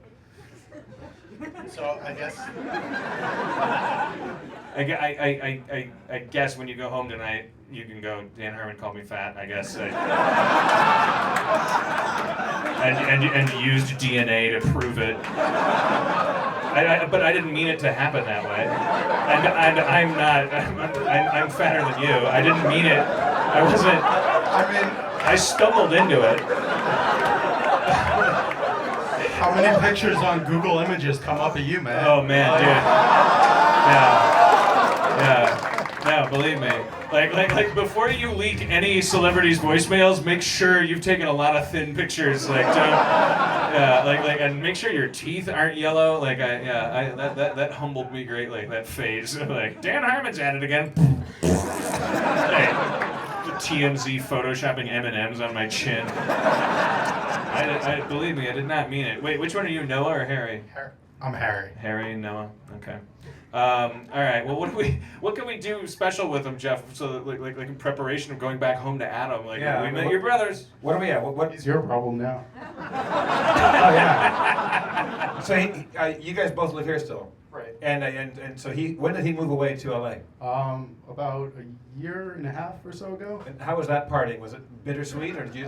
So I guess I guess when you go home tonight, you can go, Dan Harmon called me fat, I guess. And used DNA to prove it. But I didn't mean it to happen that way. And I'm fatter than you. I didn't mean it. I stumbled into it. how many pictures on Google Images come up of you, man? Oh man, dude. Yeah. No, believe me. Like before you leak any celebrities' voicemails, make sure you've taken a lot of thin pictures. And make sure your teeth aren't yellow. That humbled me greatly. That phase. Like Dan Harmon's at it again. Hey, TMZ photoshopping M&Ms on my chin. I believe me, I did not mean it. Wait, which one are you, Noah or Harry? I'm Harry. Harry and Noah. Okay. All right. Well, what can we do special with them, Jeff? So that, like in preparation of going back home to Adam, we met your brothers. What are we at? What? It's your problem now. Oh yeah. So you guys both live here still, Right. and so when did he move away to LA? About a year and a half or so ago. And how was that partying? Was it bittersweet, or did you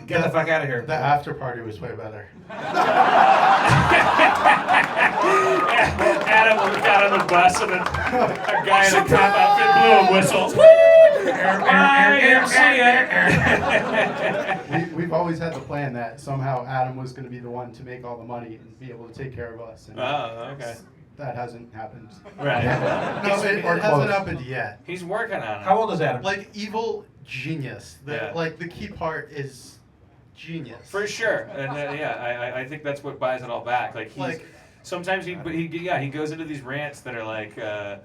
get the fuck out of here? The after party was way better. Adam got on the bus and a guy in a cop outfit blew a whistle. We've always had the plan that somehow Adam was going to be the one to make all the money and be able to take care of us. And okay. That hasn't happened. Right. No, it hasn't happened yet. He's working on it. How old is Adam? Like evil genius. The key part is genius. For sure, and I think that's what buys it all back. Sometimes he goes into these rants that are like, they're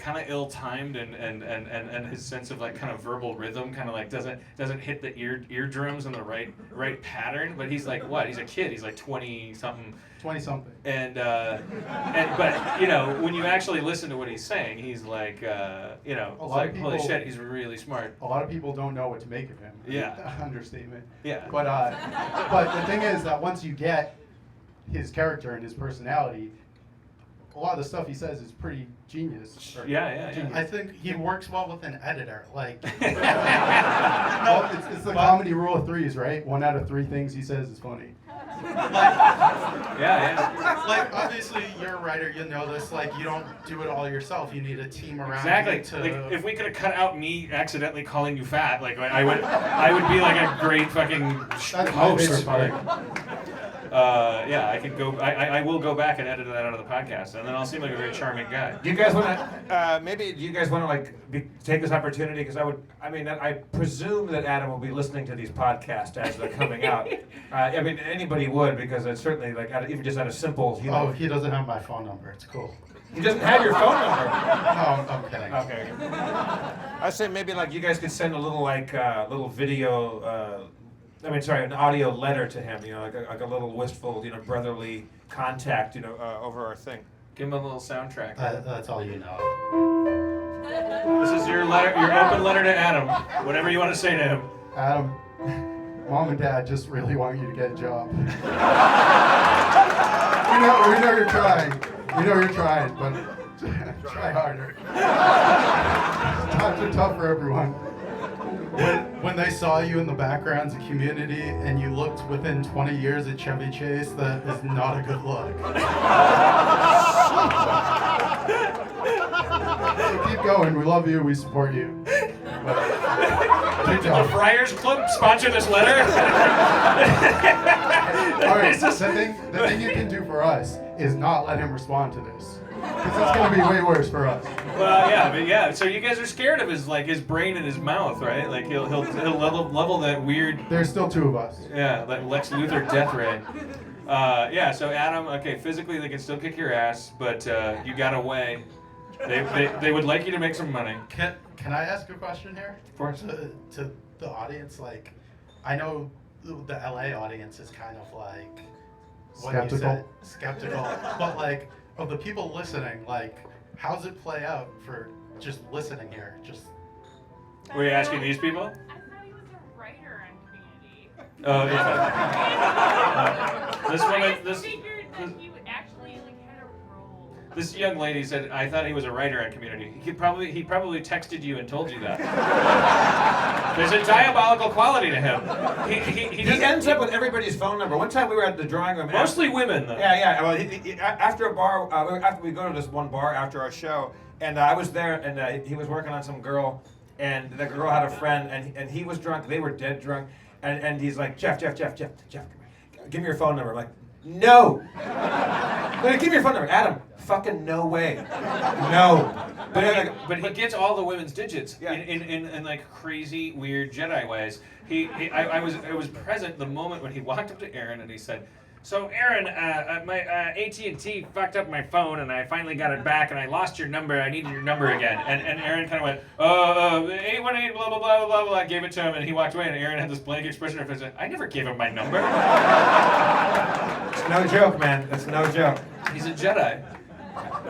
kind of ill-timed, and his sense of like kind of verbal rhythm kind of like doesn't hit the eardrums in the right pattern. But he's like what? He's a kid. He's like 20-something. 20-something. But when you actually listen to what he's saying, he's like, holy shit, he's really smart. A lot of people don't know what to make of him. Yeah. Understatement. Yeah. But the thing is that once you get his character and his personality, a lot of the stuff he says is pretty genius. Or Yeah. I think he works well with an editor. Like, well, it's the comedy rule of threes, right? 1 out of 3 things he says is funny. Yeah. Like, obviously, you're a writer, you know this. Like, you don't do it all yourself. You need a team around Exactly. you to... Like, if we could have cut out me accidentally calling you fat, like I would be like a great fucking That's my host. favorite part. Yeah, I could go. I will go back and edit that out of the podcast, and then I'll seem like a very charming guy. Do you guys want to, maybe, do you guys want to, like, take this opportunity? Because I presume that Adam will be listening to these podcasts as they're coming out. I mean, anybody would, because it's certainly, like, even just out of simple, you know. Oh, he doesn't have my phone number. It's cool. He doesn't have your phone number. No, I'm kidding. Okay. I say maybe, like, you guys could send a little, like, little video, an audio letter to him, you know, like a little wistful, you know, brotherly contact, you know, over our thing. Give him a little soundtrack. That's all you know. This is your letter, your open letter to Adam. Whatever you want to say to him. Adam, Mom and Dad just really want you to get a job. we know you're trying. We know you're trying, but try harder. Times are tough for everyone. When they saw you in the backgrounds of Community and you looked within 20 years at Chevy Chase, that is not a good look. So keep going. We love you. We support you. Good Did the job. Friars Club sponsor this letter? All right, the thing you can do for us is not let him respond to this. Because it's going to be way worse for us. Well, yeah, but yeah. So you guys are scared of his brain in his mouth, right? Like he'll level that weird. There's still 2 of us. Yeah, that Lex Luthor death ray. Yeah. So Adam, okay, physically they can still kick your ass, but you got away. They would like you to make some money. Can I ask a question here? Of course. To the audience, like, I know the LA audience is kind of like skeptical, but like of the people listening, like, how's it play out for just listening here? Just. Were you asking these people? I thought he was a writer on Community. Oh yeah. This woman, I this. figured that he actually had a role. This young lady said, "I thought he was a writer on Community." He probably texted you and told you that. There's a diabolical quality to him. He ends up with everybody's phone number. One time we were at the drawing room. Mostly women, though. Yeah. Well, after a bar, after we go to this one bar after our show, and I was there, and he was working on some girl, and the girl had a friend, and he was drunk. They were dead drunk, and he's like, Jeff, give me your phone number. I'm like, no. Give me your phone number, Adam. Fucking no way. No. But he gets all the women's digits in like crazy weird Jedi ways. I was present the moment when he walked up to Aaron and he said, "So Aaron, my AT&T fucked up my phone and I finally got it back and I lost your number. I needed your number again." And Aaron kind of went, 818 blah blah blah blah blah. I gave it to him and he walked away and Aaron had this blank expression on his face. I never gave him my number. It's no joke, man. It's no joke. He's a Jedi.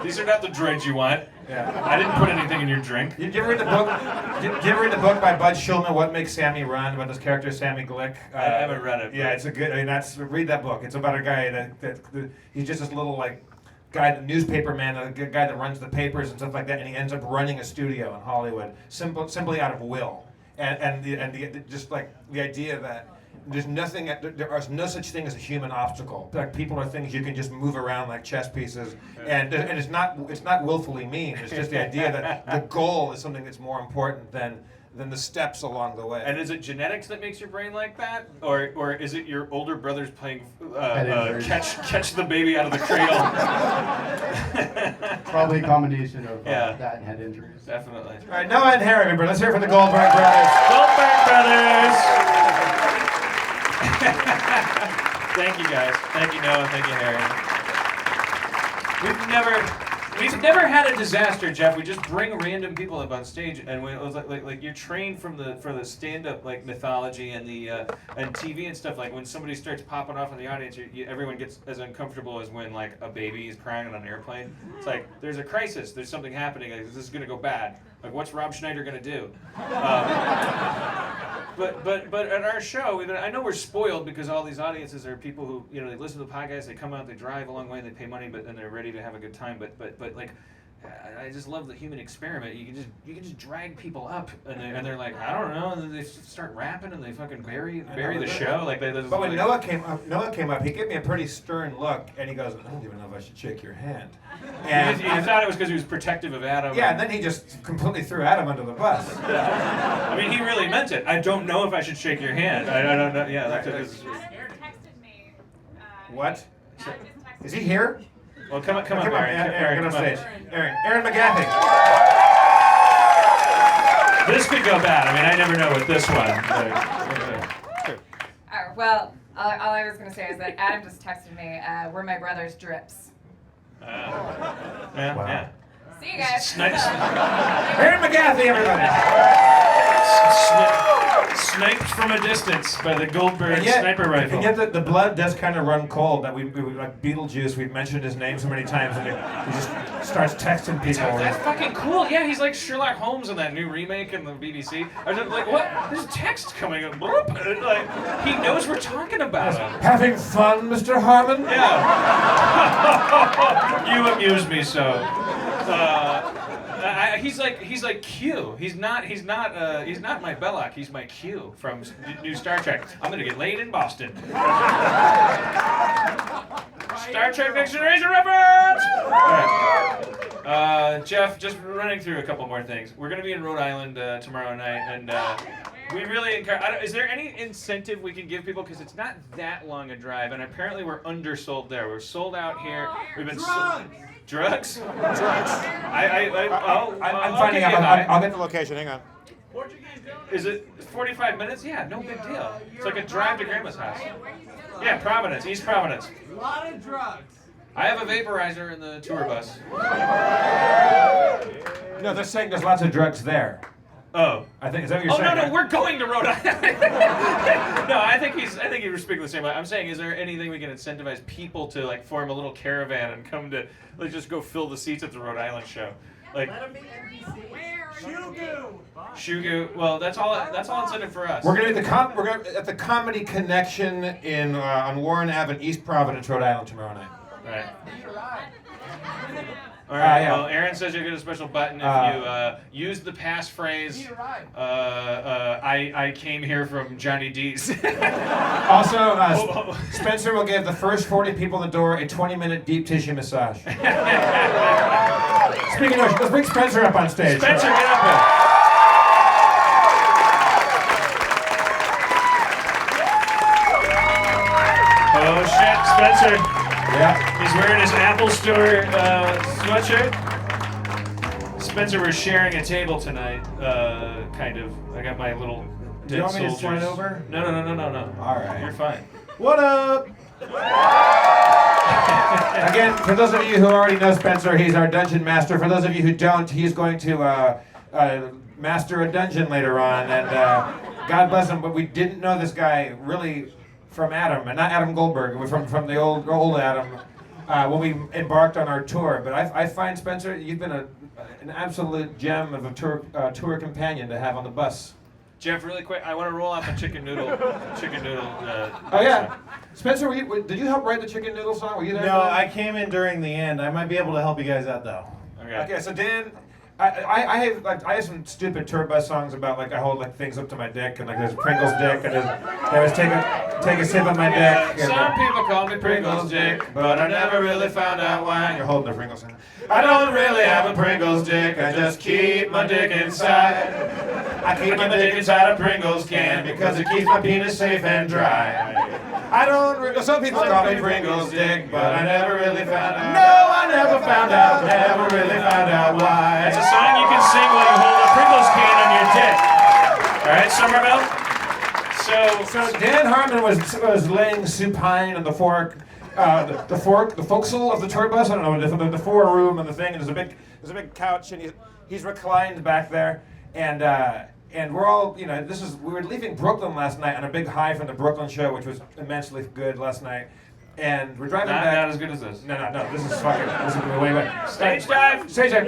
These are not the droids you want. Yeah. I didn't put anything in your drink. Did you ever read the book? Did you ever read the book by Bud Shulman, What Makes Sammy Run? About this character Sammy Glick. I haven't read it. Yeah, it's a good. Read that book. It's about a guy that he's just this little guy, newspaper man, a good guy that runs the papers and stuff like that, and he ends up running a studio in Hollywood simply out of will, and just like the idea that. There is no such thing as a human obstacle. Like people are things you can just move around like chess pieces, and it's not willfully mean. It's just the idea that the goal is something that's more important than the steps along the way. And is it genetics that makes your brain like that, or is it your older brothers playing catch the baby out of the cradle? Probably a combination of that and head injuries. Definitely. All right, Noah and Harry, everybody. Let's hear it for the Goldberg brothers. Goldberg brothers. Thank you guys. Thank you Noah. Thank you Harry. We've never had a disaster, Jeff. We just bring random people up on stage, and it was like you're trained for the stand-up mythology and the and TV and stuff. Like when somebody starts popping off in the audience, everyone gets as uncomfortable as when like a baby is crying on an airplane. It's like there's a crisis. There's something happening. Like, this is gonna go bad. Like, what's Rob Schneider gonna do? But at our show, I know we're spoiled because all these audiences are people who, you know, they listen to the podcast, they come out, they drive a long way, they pay money, but then they're ready to have a good time. But like, I just love the human experiment. You can just drag people up, and they're like, I don't know, and then they start rapping and they fucking bury the show. Like but when Noah came up, he gave me a pretty stern look, and he goes, I don't even know if I should shake your hand. And he thought it was because he was protective of Adam. Yeah, and then he just completely threw Adam under the bus. I mean, he really meant it. I don't know if I should shake your hand. I don't know. Yeah, that's Adam just texted me. What? Adam just texted Is he here? Well, come on, Aaron. Aaron, get on come stage. Aaron McGaffey. This could go bad. I mean, I never know with this one. Well, all I was going to say is that Adam just texted me, we're my brother's drips. Yeah. See you guys. Aaron McGaffey, everybody. Sniped from a distance by the Goldberg sniper rifle. And yet the blood does kind of run cold. That we like Beetlejuice. We've mentioned his name so many times, and he just starts texting people. That's fucking cool. Yeah, he's like Sherlock Holmes in that new remake in the BBC. I was just like, what? There's text coming up. Like, he knows we're talking about him. Having fun, Mr. Harmon? Yeah. You amuse me so. He's like Q. He's not my Belloc. He's my Q from new Star Trek. I'm gonna get laid in Boston. Star Trek Next Generation reference. Right. Jeff, just running through a couple more things. We're gonna be in Rhode Island tomorrow night, and we really encourage. Is there any incentive we can give people? Because it's not that long a drive, and apparently we're undersold there. We're sold out here. We've been drugs. I'm finding out. I'll get the location. Hang on. Is it 45 minutes? Yeah, no big deal. It's like a drive to Grandma's house. Yeah, Providence, East Providence. A lot of drugs. I have a vaporizer in the tour bus. No, they're saying there's lots of drugs there. Oh, I think is that what you're saying? Oh no, we're going to Rhode Island. No, I think you were speaking the same way. I'm saying, is there anything we can incentivize people to like form a little caravan and come to, like, just go fill the seats at the Rhode Island show, like. Let them be NBC. Shugu. Shugu. Well, that's all incentive for us. We're gonna be at the Comedy Connection in on Warren Ave in East Providence, Rhode Island tomorrow night. Right. All right. Yeah. Well, Aaron says you'll get a special button if you use the passphrase. I came here from Johnny D's. Also, Spencer will give the first 40 people in the door a 20-minute deep tissue massage. Speaking of, let's bring Spencer up on stage. Spencer, get up here. Oh shit, Spencer. Yeah. He's wearing his Apple Store sweatshirt. Spencer, we're sharing a table tonight, kind of. I got my little Do you dead want me to soldiers. slide over? No. All right. You're fine. What up? Again, for those of you who already know Spencer, he's our dungeon master. For those of you who don't, he's going to master a dungeon later on. And God bless him, but we didn't know this guy really from Adam, and not Adam Goldberg. We're from the old Adam when we embarked on our tour. But I find, Spencer, you've been an absolute gem of a tour companion to have on the bus. Jeff, really quick, I want to roll out the chicken noodle. Oh yeah, Spencer, did you help write the chicken noodle song? Were you there? No, I came in during the end. I might be able to help you guys out though. Okay, so Dan, I have some stupid tour bus songs about like I hold like things up to my dick and like there's Pringles dick and there's take a sip of my dick. Some people call me Pringles dick, but I never really found out why. You're holding the Pringles in. I don't really have a Pringles dick, I just keep my dick inside. I keep my dick inside a Pringles can because it keeps my penis safe and dry. Some people call me Pringles dick, but I never really found out. No, I never found out, never really found out why. It's a song you can sing while you hold a Pringles can on your dick. Alright, Somerville? So Dan Harmon was laying supine on the the forecastle of the tour bus. I don't know, the four-room and the thing, and there's a big couch, and he's reclined back there, and we're all, we were leaving Brooklyn last night on a big high from the Brooklyn show, which was immensely good last night, and we're driving back. Not as good as this. No, this is way. Stage dive. Stage dive.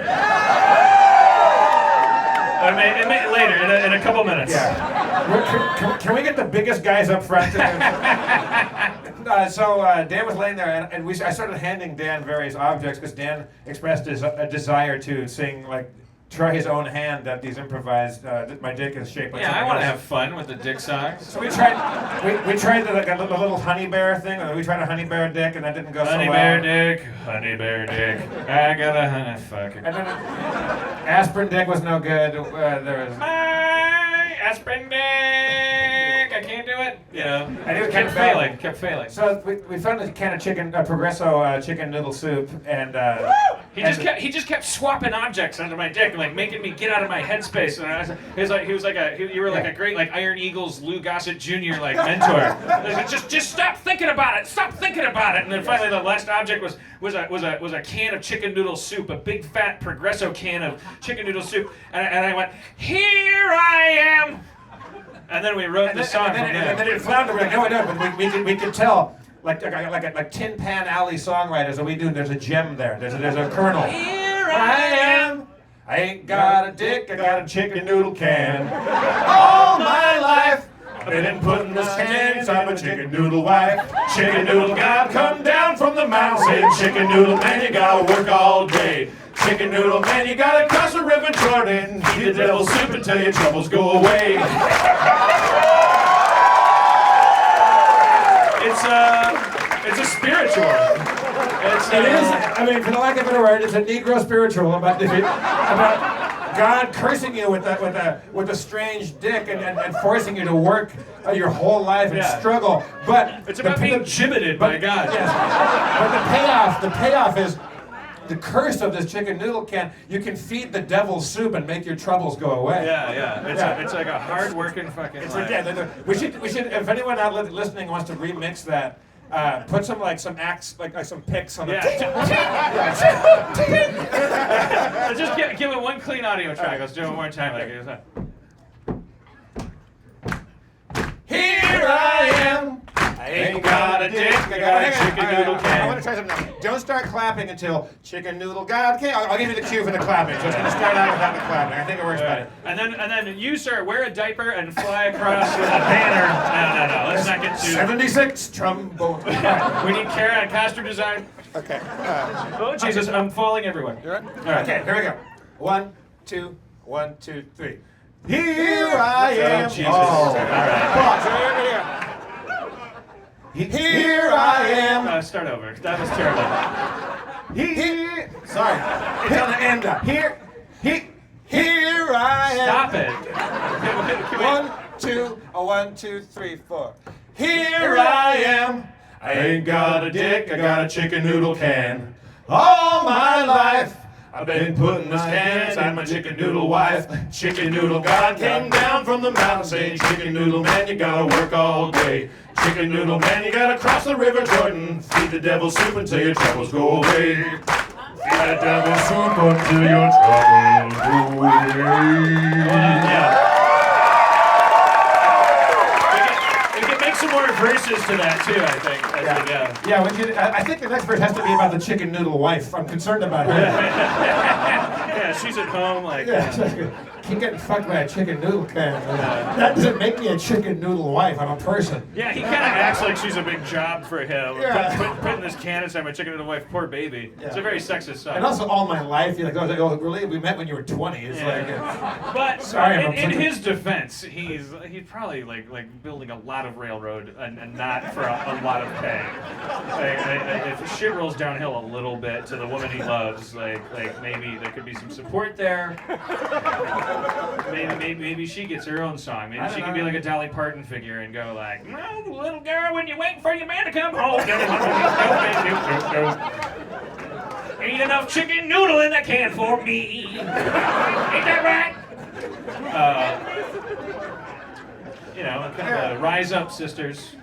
Later, in a couple minutes. Yeah. Can we get the biggest guys up front? So Dan was laying there, and I started handing Dan various objects because Dan expressed a desire to sing, like, try his own hand at these improvised. My dick is shaped like. Yeah, I something want to else. have fun with the dick songs. So we tried the little honey bear thing. We tried a honey bear dick, and that didn't go so well. Honey bear dick. I got a honey fucking. And then aspirin dick was no good. There was. Hi, aspirin dick. I can't do it. You know, And it kept failing. So we found a can of Progresso chicken noodle soup, and He just kept swapping objects under my dick, like making me get out of my headspace. And you were like a great like Iron Eagles Lou Gossett Jr. like mentor. Like, just stop thinking about it. Stop thinking about it. And then finally the last object was a can of chicken noodle soup, a big fat Progresso can of chicken noodle soup. And I went, here I am. And then we wrote the song from there. And then it floundered. We're like, no, but we could tell. Like Tin Pan Alley songwriters, and we do. There's a gem there. There's a kernel. Here I am. I ain't got a dick. I got a chicken noodle can. All my life, I've been putting this can inside my chicken noodle wife. Chicken noodle God come down from the mountain, saying, chicken noodle man, you gotta work all day. Chicken noodle man, you gotta cross the river Jordan. Eat the devil's soup until your troubles go away. It's a spiritual. It is. I mean, for the lack of a better word, it's a Negro spiritual about God cursing you with a strange dick and forcing you to work your whole life and struggle. But it's about being gibbeted by God. Yes. But the payoff is the curse of this chicken noodle can. You can feed the devil's soup and make your troubles go away. Yeah. It's like a hard-working fucking. It's life. like we should. If anyone out listening wants to remix that. Put some acts, like some pics on the. Just give it one clean audio track. Let's do it one more time. Here I am. I ain't got a dick. I got a chicken noodle can. I want to try something else. Don't start clapping until chicken noodle God can. I'll give you the cue for the clapping. So it's going to start out without the clapping. I think it works better. And then you, sir, wear a diaper and fly across with a banner. No. Let's not get too. 76 trombone. We need Kara and costume design. Okay. Oh Jesus, I'm falling everywhere. You ready? All right. Okay. Here we go. 1, 2, 1, 2, 3. Here I am. Oh, Jesus. All right. Pause. Here I am. Start over. That was terrible. Sorry. It's on the end. Here I am. Stop it. 1, 2, 1, 2, 3, 4. Here I am. I ain't got a dick. I got a chicken noodle can. All my life, I've been putting this can inside my chicken noodle wife. Chicken noodle God came down from the mountain, saying, chicken noodle man, you gotta work all day. Chicken noodle man, you gotta cross the river Jordan. Feed the devil soup until your troubles go away. Feed the devil soup until your troubles go away. We can make some more verses to that too, I think. I think the next verse has to be about the chicken noodle wife. I'm concerned about her. Yeah, she's at home like. Keep getting fucked by a chicken noodle can. That doesn't make me a chicken noodle wife. I'm a person. Yeah, he kind of acts like she's a big job for him. Yeah. Putting this can inside my chicken noodle wife, poor baby. Yeah. It's a very sexist song. And also, all my life, you're like, oh, really? We met when you were 20. It's But sorry, in his defense, he's probably like building a lot of railroad and not for a lot of pay. If shit rolls downhill a little bit to the woman he loves, like maybe there could be some support there. Maybe she gets her own song. Maybe she can be like a Dolly Parton figure and go like, "No, little girl, when you're waiting for your man to come home, ain't enough chicken noodle in the can for me. Ain't that right?" Kind of rise up, sisters.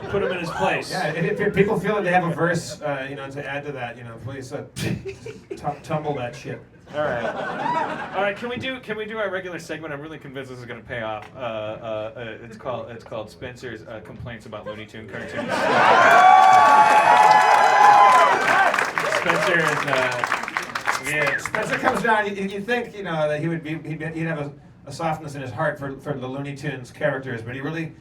Put him in his place. Yeah, if people feel that they have a verse, to add to that, please tumble that shit. All right. Can we do our regular segment? I'm really convinced this is going to pay off. It's called Spencer's Complaints About Looney Tune Cartoons. Yeah. Spencer comes down. You think that he'd have a softness in his heart for the Looney Tunes characters, but he really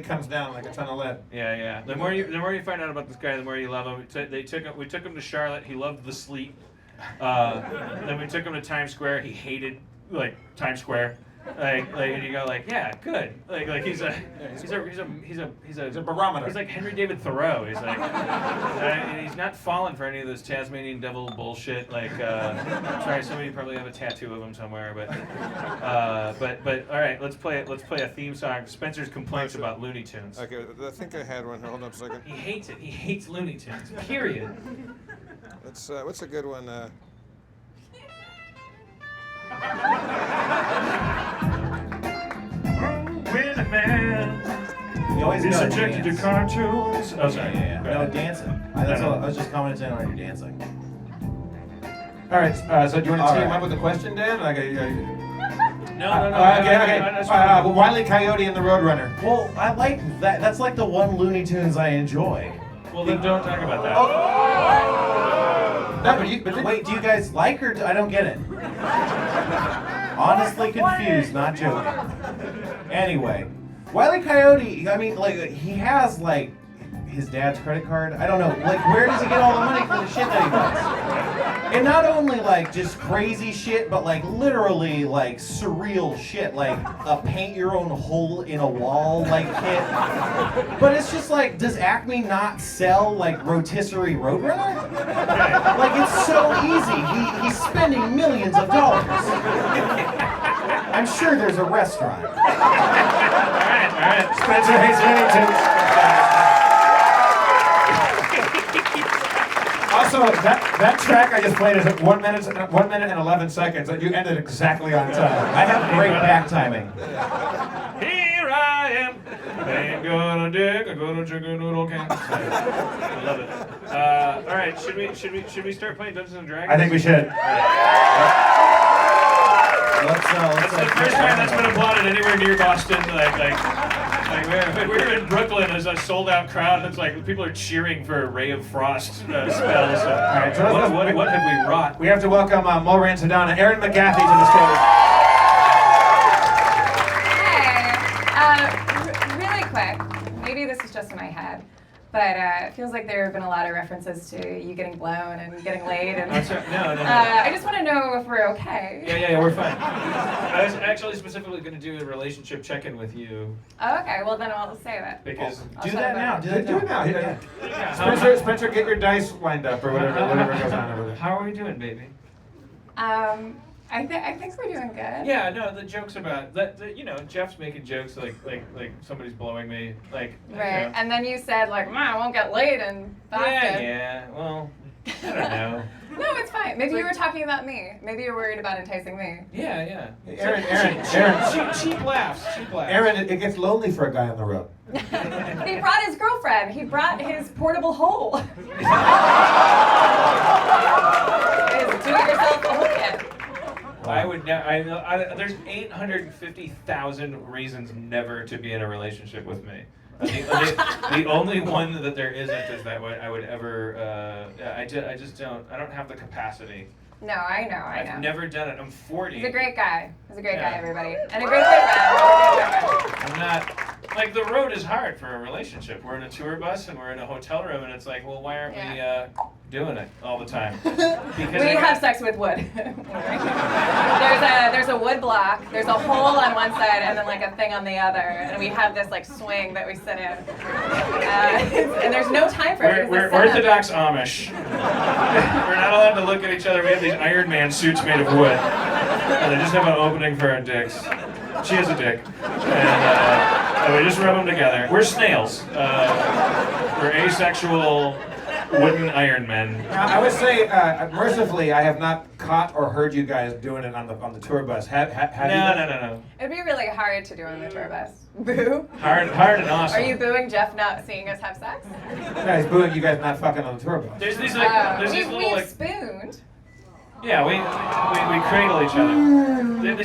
comes down like a ton of lead. Yeah. The more you find out about this guy, the more you love him. We took him to Charlotte. He loved the sleet. Then we took him to Times Square. He hated Times Square. And you go yeah, good. He's a barometer. He's like Henry David Thoreau. He's and he's not falling for any of this Tasmanian devil bullshit. Sorry, somebody probably have a tattoo of him somewhere, but all right, let's play a theme song. Spencer's complaints about Looney Tunes. Okay, I think I had one. Hold on a second. He hates it. He hates Looney Tunes. Period. What's a good one? When a man You always is gotta subjected to dance. cartoons. Oh, sorry. Yeah. Go No, ahead. dancing. I was just commenting on your dancing. All right. So do you want to All tee him right. up with a question, Dan? No. Okay. That's fine. Wile E. Coyote and the Roadrunner. Well, I like that. That's like the one Looney Tunes I enjoy. Well, then don't talk about that. No, but Wait, do you guys like or I don't get it? Honestly confused, not joking. Anyway, Wile E. Coyote, I mean, he has, his dad's credit card. I don't know. Where does he get all the money for the shit that he does? And not only, just crazy shit, but, literally, surreal shit. A paint-your-own-hole in a wall, kit. But it's just, does Acme not sell, rotisserie Roadrunner? It's so easy. He's spending millions of dollars. I'm sure there's a restaurant. All right. Spencer hates Looney Tunes. Also, that track I just played is 1 minute and 11 seconds. You ended exactly on time. I have great back timing. Here I am. Ain't gonna dig. I'm gonna chicken noodle can. I love it. All right. Should we start playing Dungeons and Dragons? I think we should. That's the first time that's been applauded anywhere near Boston. We're in Brooklyn. There's a sold-out crowd. It's people are cheering for Ray of Frost spells. All right, so what have we wrought? We have to welcome Mulray and Sedona, Aaron McGaffey to the stage. Hey, really quick. Maybe this is just in my head, but it feels like there have been a lot of references to you getting blown and getting laid. And No. I just want to know if we're okay. Yeah, we're fine. I was actually specifically going to do a relationship check-in with you. Oh, okay, well then I'll save it. Because Do that now. Do it now. Spencer, get your dice lined up or whatever goes on over there. How are we doing, baby? I think we're doing good. Yeah, no, the jokes about that. Jeff's making jokes like somebody's blowing me, Right, and then you said I won't get laid in Boston. Yeah. Well, I don't know. No, it's fine. Maybe you were talking about me. Maybe you're worried about enticing me. Yeah. Aaron. Cheap laughs. Aaron, it gets lonely for a guy on the road. He brought his girlfriend. He brought his portable hole. His do-it-yourself hole kit. I would there's 850,000 reasons never to be in a relationship with me. The only one that there isn't is that I would ever. I just don't. I don't have the capacity. No, I know. I've never done it. I'm 40. He's a great guy. He's a great guy, everybody, and a great boyfriend. I'm not. The road is hard for a relationship. We're in a tour bus and we're in a hotel room, and it's well, why aren't we doing it all the time? Because we have sex with wood. there's a wood block. There's a hole on one side and then a thing on the other, and we have this swing that we sit in. And there's no time for it. We're Orthodox Amish. We're not allowed to look at each other. We have these Iron Man suits made of wood, and they just have an opening for our dicks. She has a dick, and we just rub them together. We're snails. We're asexual wooden Iron Men. I would say, mercifully, I have not caught or heard you guys doing it on the tour bus. Have you? No. It'd be really hard to do on the tour bus. Boo. Hard and awesome. Are you booing Jeff not seeing us have sex? Yeah, he's booing you guys not fucking on the tour bus. There's these We've little spooned. Yeah, we cradle each other. There's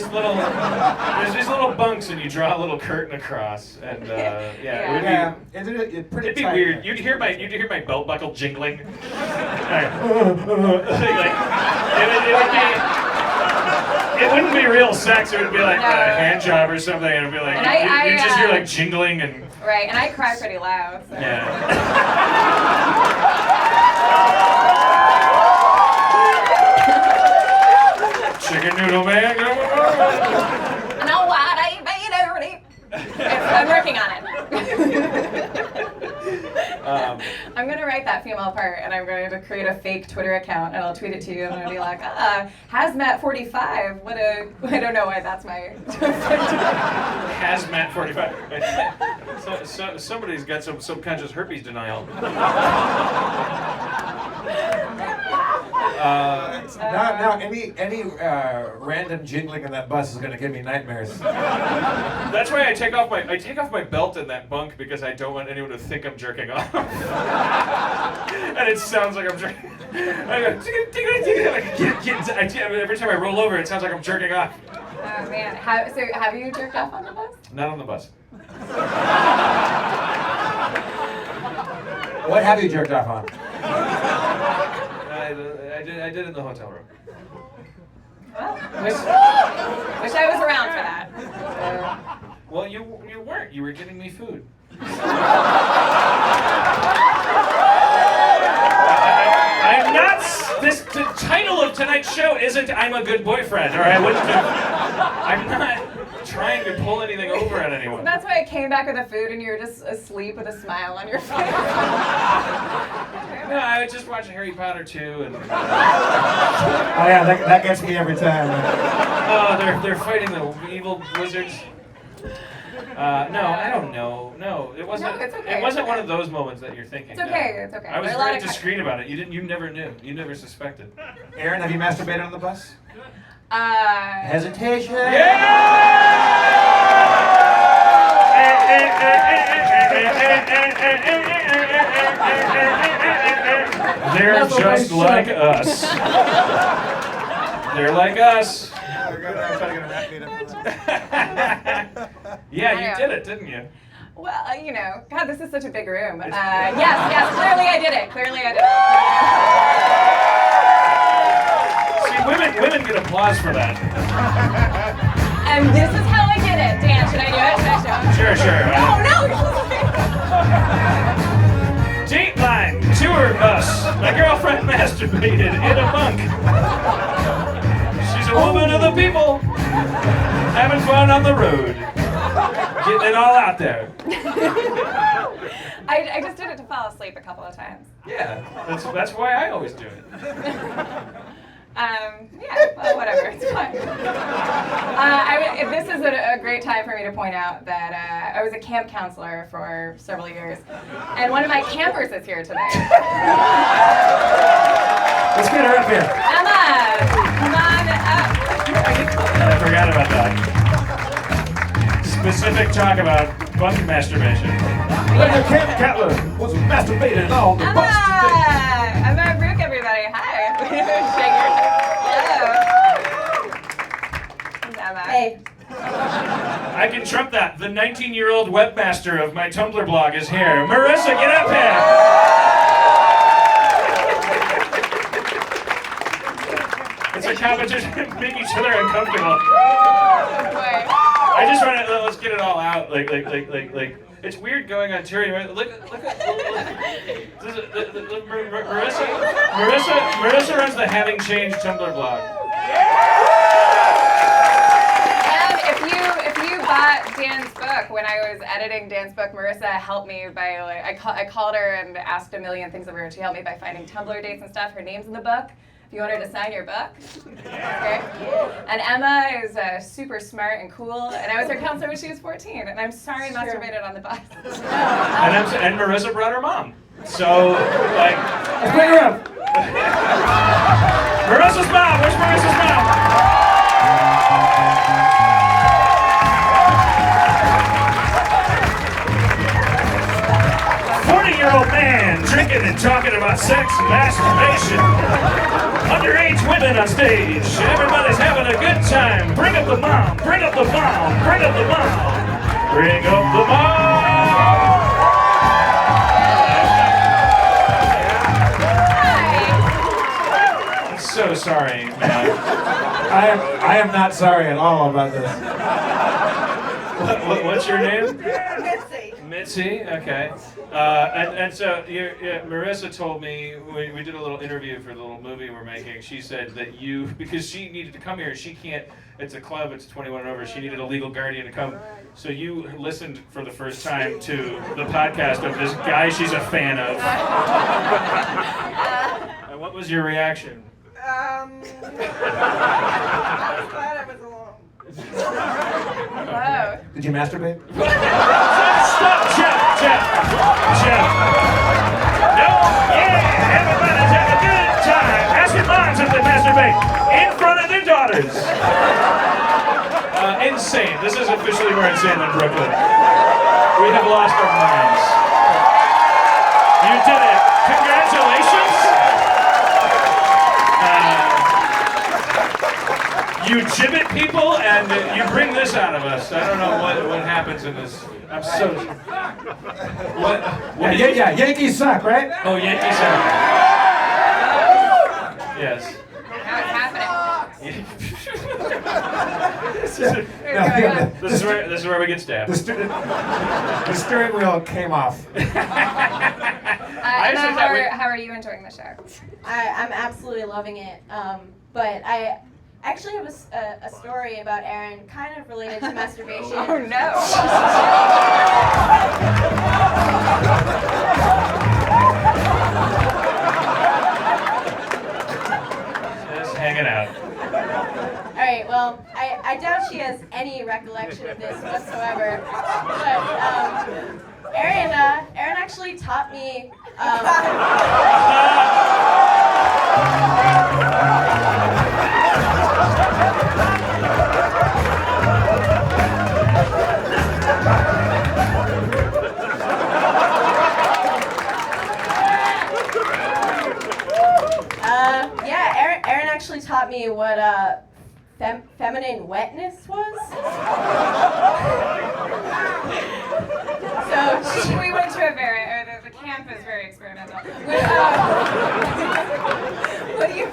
these little bunks, and you draw a little curtain across, and yeah, It's pretty it'd be tight. weird. You'd hear my belt buckle jingling. Like, it wouldn't be real sex. It would be like a hand job or something, and it'd be like And you just hear like jingling and. Right, and I cry pretty loud. So. Yeah. Chicken noodle man. No, what I made already. I'm working on it. I'm gonna write that female part, and I'm going to create a fake Twitter account, and I'll tweet it to you, and I'm gonna be like, hazmat 45. I don't know why that's my. Hazmat 45. So somebody's got some subconscious herpes denial. Now any random jingling in that bus is gonna give me nightmares. That's why I take off my belt in that bunk, because I don't want anyone to think I'm jerking off. And it sounds like I'm jerking. I go, every time I roll over, it sounds like I'm jerking off. Oh man, so have you jerked off on the bus? Not on the bus. What have you jerked off on? I did in the hotel room. Well, wish I was around for that. Well, you weren't. You were getting me food. I'm not. The title of tonight's show isn't "I'm a good boyfriend," or I wouldn't have. I'm not trying to pull anything over on anyone. That's why I came back with the food, and you were just asleep with a smile on your face. No, I would just watch Harry Potter 2 and. Oh yeah, that gets me every time. Oh, they're fighting the evil wizards. No, I don't know. No, it wasn't. No, it's okay. It wasn't one of those moments that you're thinking. It's okay. No. It's okay. I was There are a lot very of discreet about it. You never knew. You never suspected. Aaron, have you masturbated on the bus? Hesitation. They're just like us. They're like us. Yeah, you did it, didn't you? Well, God, this is such a big room. Yes, clearly I did it. See, women get applause for that. And this is how I did it. Dan, should I do it? Should I show him? Sure. No. Dateline, tour bus. My girlfriend masturbated in a bunk. She's a woman of the people, having fun on the road, getting it all out there. I just did it to fall asleep a couple of times. Yeah, that's why I always do it. Well, whatever, it's fine. This is a great time for me to point out that I was a camp counselor for several years, and one of my campers is here today. Let's get her up here. Emma, come on up. I forgot about that. Specific talk about bunk masturbation. The camp counselor was masturbated on the bus today. Emma Brooke, everybody. Hi. Shake your Hello. Emma. Hey. I can trump that. The 19-year-old webmaster of my Tumblr blog is here. Marissa, get up here! It's a competition to make each other uncomfortable. I just want to let's get it all out. Like. It's weird going on tour. Look. Marissa runs the Having Changed Tumblr blog. And if you bought Dan's book, when I was editing Dan's book, Marissa helped me by I called her and asked a million things of her, and she helped me by finding Tumblr dates and stuff. Her name's in the book. If you want her to sign your book. Okay. And Emma is super smart and cool, and I was her counselor when she was 14, and I'm sorry I masturbated on the bus. And Marissa brought her mom. So, like... Let's bring her up. Marissa's mom! Where's Marissa's mom? 40-year-old man drinking and talking about about sex and masturbation. Underage women on stage. Everybody's having a good time. Bring up the mom. Bring up the mom. Bring up the mom. Bring up the mom. I'm so sorry, man. I am not sorry at all about this. What's your name? Mitzi. Mitzi, okay. And so Marissa told me, we did a little interview for the little movie we're making, she said that you, because she needed to come here, she can't, it's a club, it's 21 and over, she needed a legal guardian to come. So you listened for the first time to the podcast of this guy she's a fan of. And what was your reaction? I was glad I was alone. Whoa. Did you masturbate? Stop, Jeff! No, yeah, everybody's having a good time. Ask your moms if they masturbate in front of their daughters. Insane. This is officially more insane than Brooklyn. We have lost our minds. You did it. Congratulations. You gibbet people, and you bring this out of us. I don't know what happens in this. I'm so. What? Yeah, Yankees suck, right? Oh, Yankees suck. Yes. How it's happening. This is where we get stabbed. The steering wheel came off. Emma, how are you enjoying the show? I'm absolutely loving it. But I actually have a story about Aaron, kind of related to masturbation. Oh no! Just hanging out. All right. Well, I doubt she has any recollection of this whatsoever. But Aaron actually taught me. Aaron actually taught me what feminine wetness was. So we went to the camp is very experimental. What do you?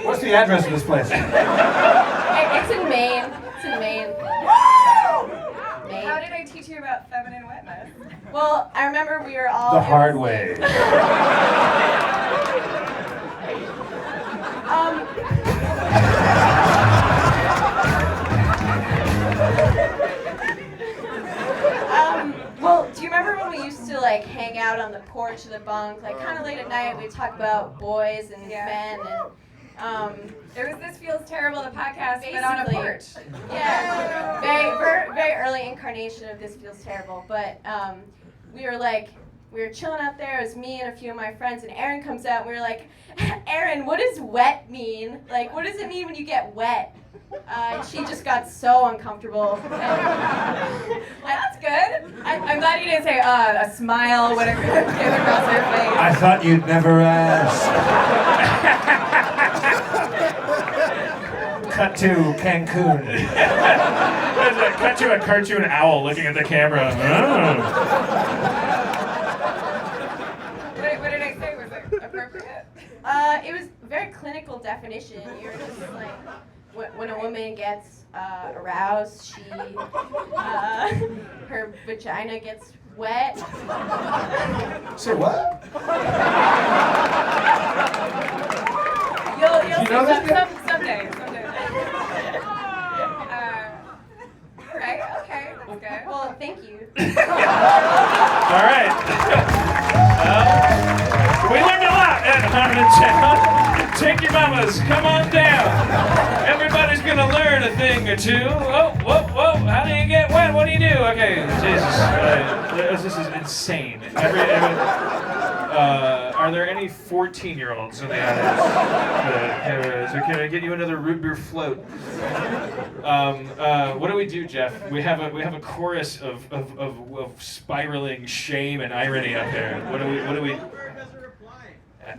What's the address of this place? It's in Maine. It's in Maine. Maine. How did I teach you about feminine wetness? Well, I remember we were all The hard way. Well, do you remember when we used to like hang out on the porch of the bunk, like kind of late at night? We'd talk about boys and men, and it was This Feels Terrible, the podcast, but on a porch. Yeah, very early incarnation of This Feels Terrible. But we were chilling out there. It was me and a few of my friends, and Aaron comes out, and we were like, Aaron, what does wet mean? Like, what does it mean when you get wet? And she just got so uncomfortable. That's good. I'm glad you didn't say a smile when it came across her face. I thought you'd never ask. Cut to Cancun. Cut to a cartoon owl looking at the camera. What did I say? Was it appropriate? It was very clinical definition. You're just like, when a woman gets aroused, her vagina gets wet. Say what? You'll You see know this someday. Right? Okay, that's good. Well, thank you. All right. We learned a lot at Harmontown. Take your mamas, come on down. Everybody's gonna learn a thing or two. Whoa, how do you get wet? What do you do? Okay, Jesus. This is insane. Are there any 14-year-olds in the audience? So can I get you another root beer float? What do we do, Jeff? We have a chorus of spiraling shame and irony up there. What do we?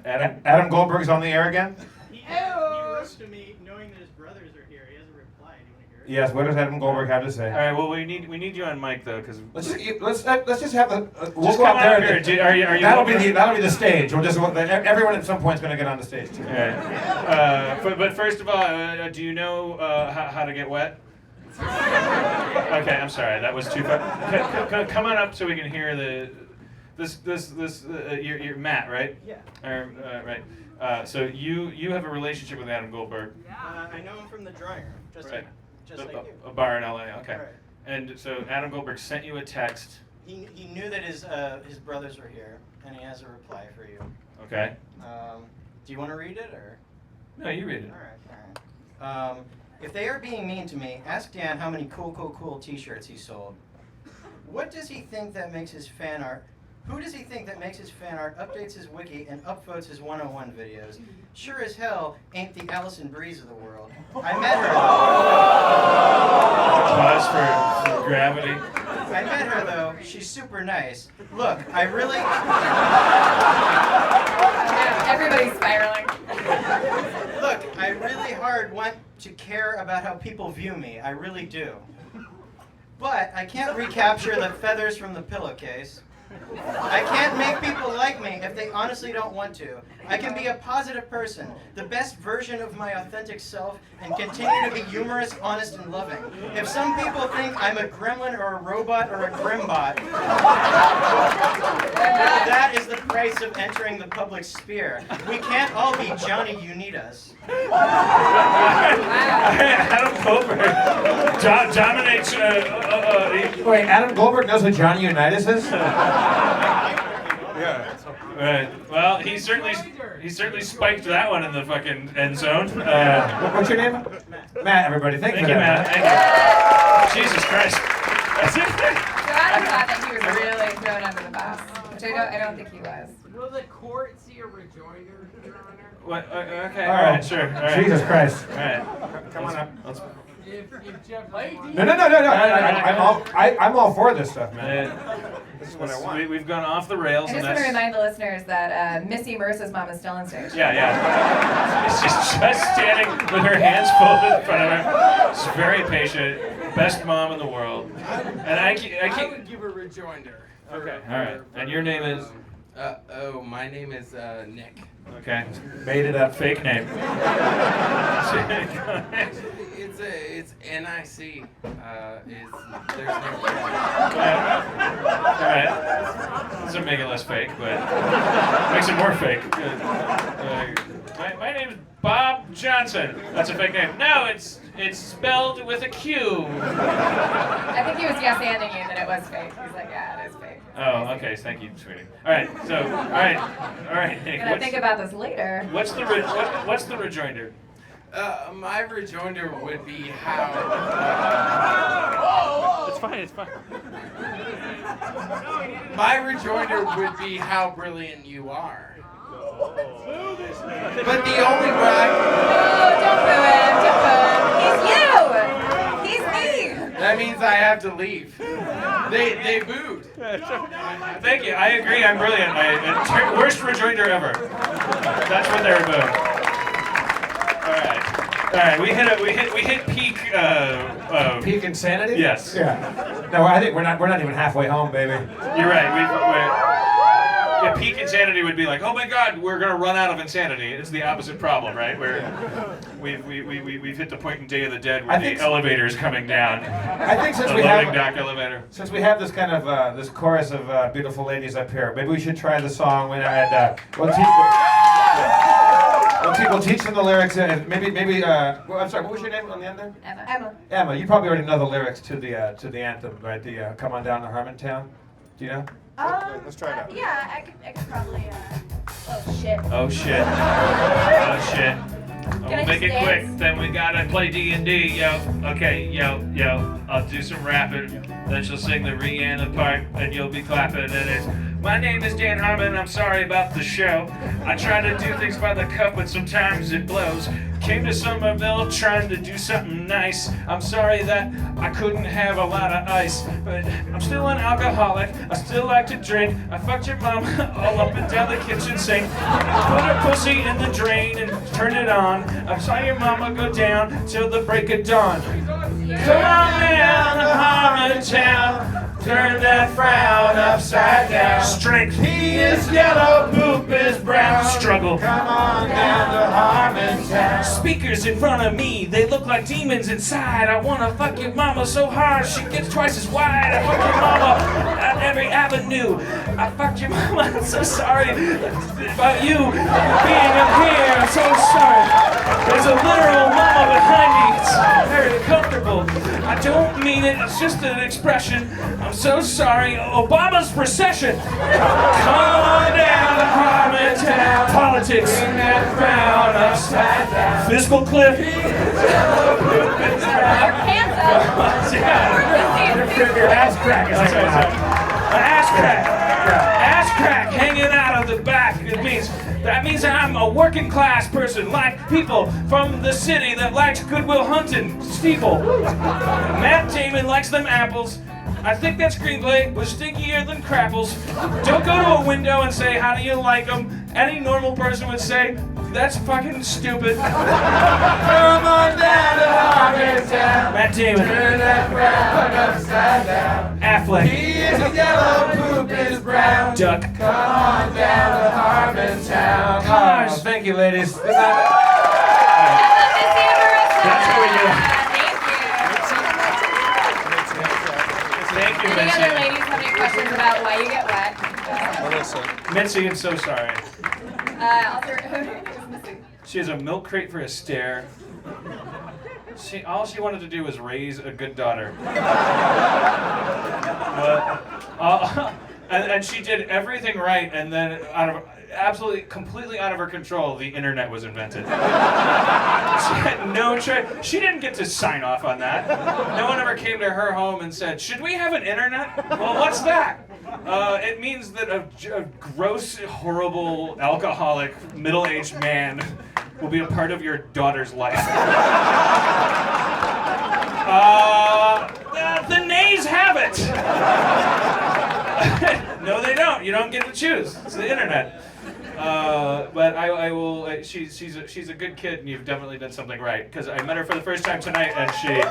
Adam Goldberg's on the air again? He wrote to me knowing that his brothers are here. He hasn't replied. Do you want to hear it? Yes. What does Adam Goldberg have to say? All right. Well, we need you on mic though, because Let's just have the. We'll just go come out there. out here. Are you? That'll be the stage. We'll just everyone at some point is going to get on the stage too. All right. But first of all, do you know how to get wet? Okay, I'm sorry. That was too far. Come on up so we can hear you're Matt, right? Yeah. Right. So you have a relationship with Adam Goldberg. I know him from the drawing room, just Right. like you. A bar in LA. Okay. Right. And so Adam Goldberg sent you a text. He knew that his brothers were here, and he has a reply for you. Okay. Do you want to read it or? No, you read it. All right. If they are being mean to me, ask Dan how many cool T-shirts he sold. What does he think that makes his fan art? Who does he think that makes his fan art, updates his wiki, and upvotes his 101 videos? Sure as hell ain't the Allison Breeze of the world. I met her. Pause for gravity. I met her though. She's super nice. Look, I really. Everybody's spiraling. Look, I really hard want to care about how people view me. I really do. But I can't recapture the feathers from the pillowcase. I can't make people like me if they honestly don't want to. I can be a positive person, the best version of my authentic self, and continue to be humorous, honest, and loving. If some people think I'm a gremlin or a robot or a grimbot, that is the price of entering the public sphere. We can't all be Johnny Unitas. Adam Goldberg dominates. Wait, Adam Goldberg knows who Johnny Unitas is? Yeah. Right. Well, he certainly spiked that one in the fucking end zone. What's your name? Matt. Everybody, thank you, Matt. Thank you. Jesus Christ. That's it. So Adam thought that he was really thrown under the bus, which I don't think he was. Will the court see a rejoinder, Your Honor? What? Okay. All right. Sure. All right. Jesus Christ. All right. Come on up. If Jeff. No. I'm all for this stuff, man. This is what I want. We've gone off the rails. I just want to remind the listeners that Missy Mercer's mom is still on stage. Yeah. She's just standing with her hands folded in front of her. She's very patient. Best mom in the world. And I would give a rejoinder. Okay. All right. And your name is? My name is Nick. Okay. Made it up. Fake name. It's NIC. There's no. All right. Doesn't make it less fake, but makes it more fake. My name is Bob Johnson. That's a fake name. No, it's spelled with a Q. I think he was yes-anding you that it was fake. He's like, yeah, it is fake. Oh, okay. Thank you, sweetie. All right. So, all right. Nick, I'm gonna think about this later. What's the rejoinder? My rejoinder would be how. It's fine. My rejoinder would be how brilliant you are. But the only way. Don't boo him. He's you. He's me. That means I have to leave. They booed. Thank you. I agree. I'm brilliant. Worst rejoinder ever. That's what they were booing. All right. We hit peak. Peak insanity? Yes. Yeah. No, I think we're not even halfway home, baby. You're right. Yeah, peak insanity would be like, oh my God, we're gonna run out of insanity. It's the opposite problem, right? Where we've hit the point in Day of the Dead where the elevator is coming down. I think since the we loading have dock elevator. Since we have this kind of this chorus of beautiful ladies up here, maybe we should try the song. We'll teach them the lyrics. Maybe. I'm sorry. What was your name on the end there? Emma. Emma. You probably already know the lyrics to the anthem, right? The "Come on down to Harmontown." Do you know? Let's try it out. Yeah, I could probably. Oh shit. Oh shit. We'll make it quick. Then we gotta play D&D, yo. Okay, yo. I'll do some rapping. Then she'll sing the Rihanna part, and you'll be clapping. And it's, my name is Dan Harmon. I'm sorry about the show. I try to do things by the cuff, but sometimes it blows. Came to Somerville trying to do something nice. I'm sorry that I couldn't have a lot of ice, but I'm still an alcoholic. I still like to drink. I fucked your mom all up and down the kitchen sink. Put her pussy in the drain and turned it on. I saw your mama go down till the break of dawn. Come on down to Harmontown. Turn that frown upside down. Strength, he is yellow, poop is brown. Struggle, come on down to Harmontown. Speakers in front of me, they look like demons inside. I wanna fuck your mama so hard, she gets twice as wide. I fuck your mama at every avenue. I fucked your mama, I'm so sorry about you being up here. I'm so sorry. There's a literal mama behind me, it's very comfortable. I don't mean it, it's just an expression. I'm so sorry. Obama's procession. Come on down to Harmontown. Politics. Bring that frown upside down. Fiscal cliff. Hands up. Your ass crack is ass crack. Ass crack hanging out of the back. That means I'm a working class person, like people from the city that likes Goodwill Hunting steeple. Matt Damon likes them apples. I think that screenplay was stinkier than crapples. Don't go to a window and say, how do you like them? Any normal person would say, that's fucking stupid. Come on down to Harmontown. Matt Damon. Turn that frown upside down. Affleck. He is yellow, poop is brown. Duck. Come on down to Harmontown. Cars. Thank you, ladies. That's how we do it. Thank you, Any Missy. other ladies have any questions about why you get wet? Mitzi, I'm so sorry. Who's Missy? She has a milk crate for a stare. All she wanted to do was raise a good daughter. And she did everything right, and then completely out of her control, the internet was invented. She had no choice. She didn't get to sign off on that. No one ever came to her home and said, should we have an internet? Well, what's that? It means that a gross, horrible, alcoholic, middle-aged man will be a part of your daughter's life. The nays have it. No, they don't. You don't get to choose. It's the internet. But I will. She's a good kid, and you've definitely done something right. Because I met her for the first time tonight, and she's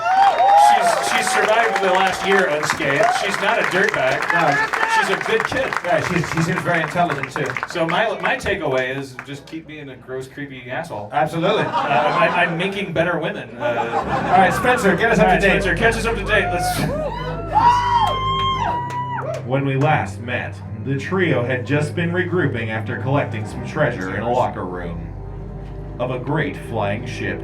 survived the last year unscathed. She's not a dirtbag. No, she's a good kid. Yeah, she seems very intelligent too. So my takeaway is just keep being a gross, creepy asshole. Absolutely. I'm making better women. All right, Spencer, get us up to date. Spencer, catch us up to date. When we last met, the trio had just been regrouping after collecting some treasure in a locker room of a great flying ship.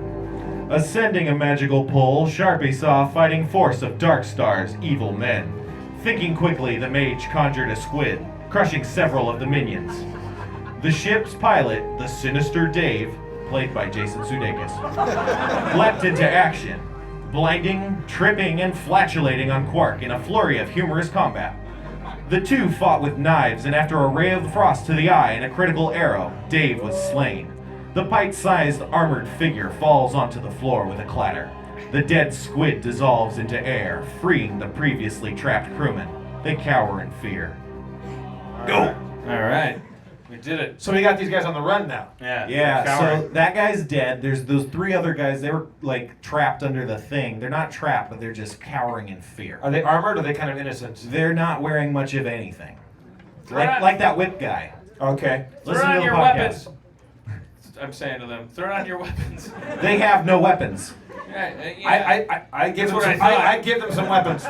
Ascending a magical pole, Sharpie saw a fighting force of Dark Star's evil men. Thinking quickly, the mage conjured a squid, crushing several of the minions. The ship's pilot, the sinister Dave, played by Jason Sudeikis, leapt into action, blinding, tripping, and flatulating on Quark in a flurry of humorous combat. The two fought with knives, and after a ray of frost to the eye and a critical arrow, Dave was slain. The pint-sized armored figure falls onto the floor with a clatter. The dead squid dissolves into air, freeing the previously trapped crewmen. They cower in fear. Go! All right. We did it. So we got these guys on the run now. Yeah, so that guy's dead. There's those three other guys. They were like trapped under the thing. They're not trapped, but they're just cowering in fear. Are they armored or are they kind of innocent? They're not wearing much of anything. Like that whip guy. Okay. Throw on your weapons. I'm saying to them, throw on your weapons. They have no weapons. Yeah. I give them what some, I thought. I give them some weapons.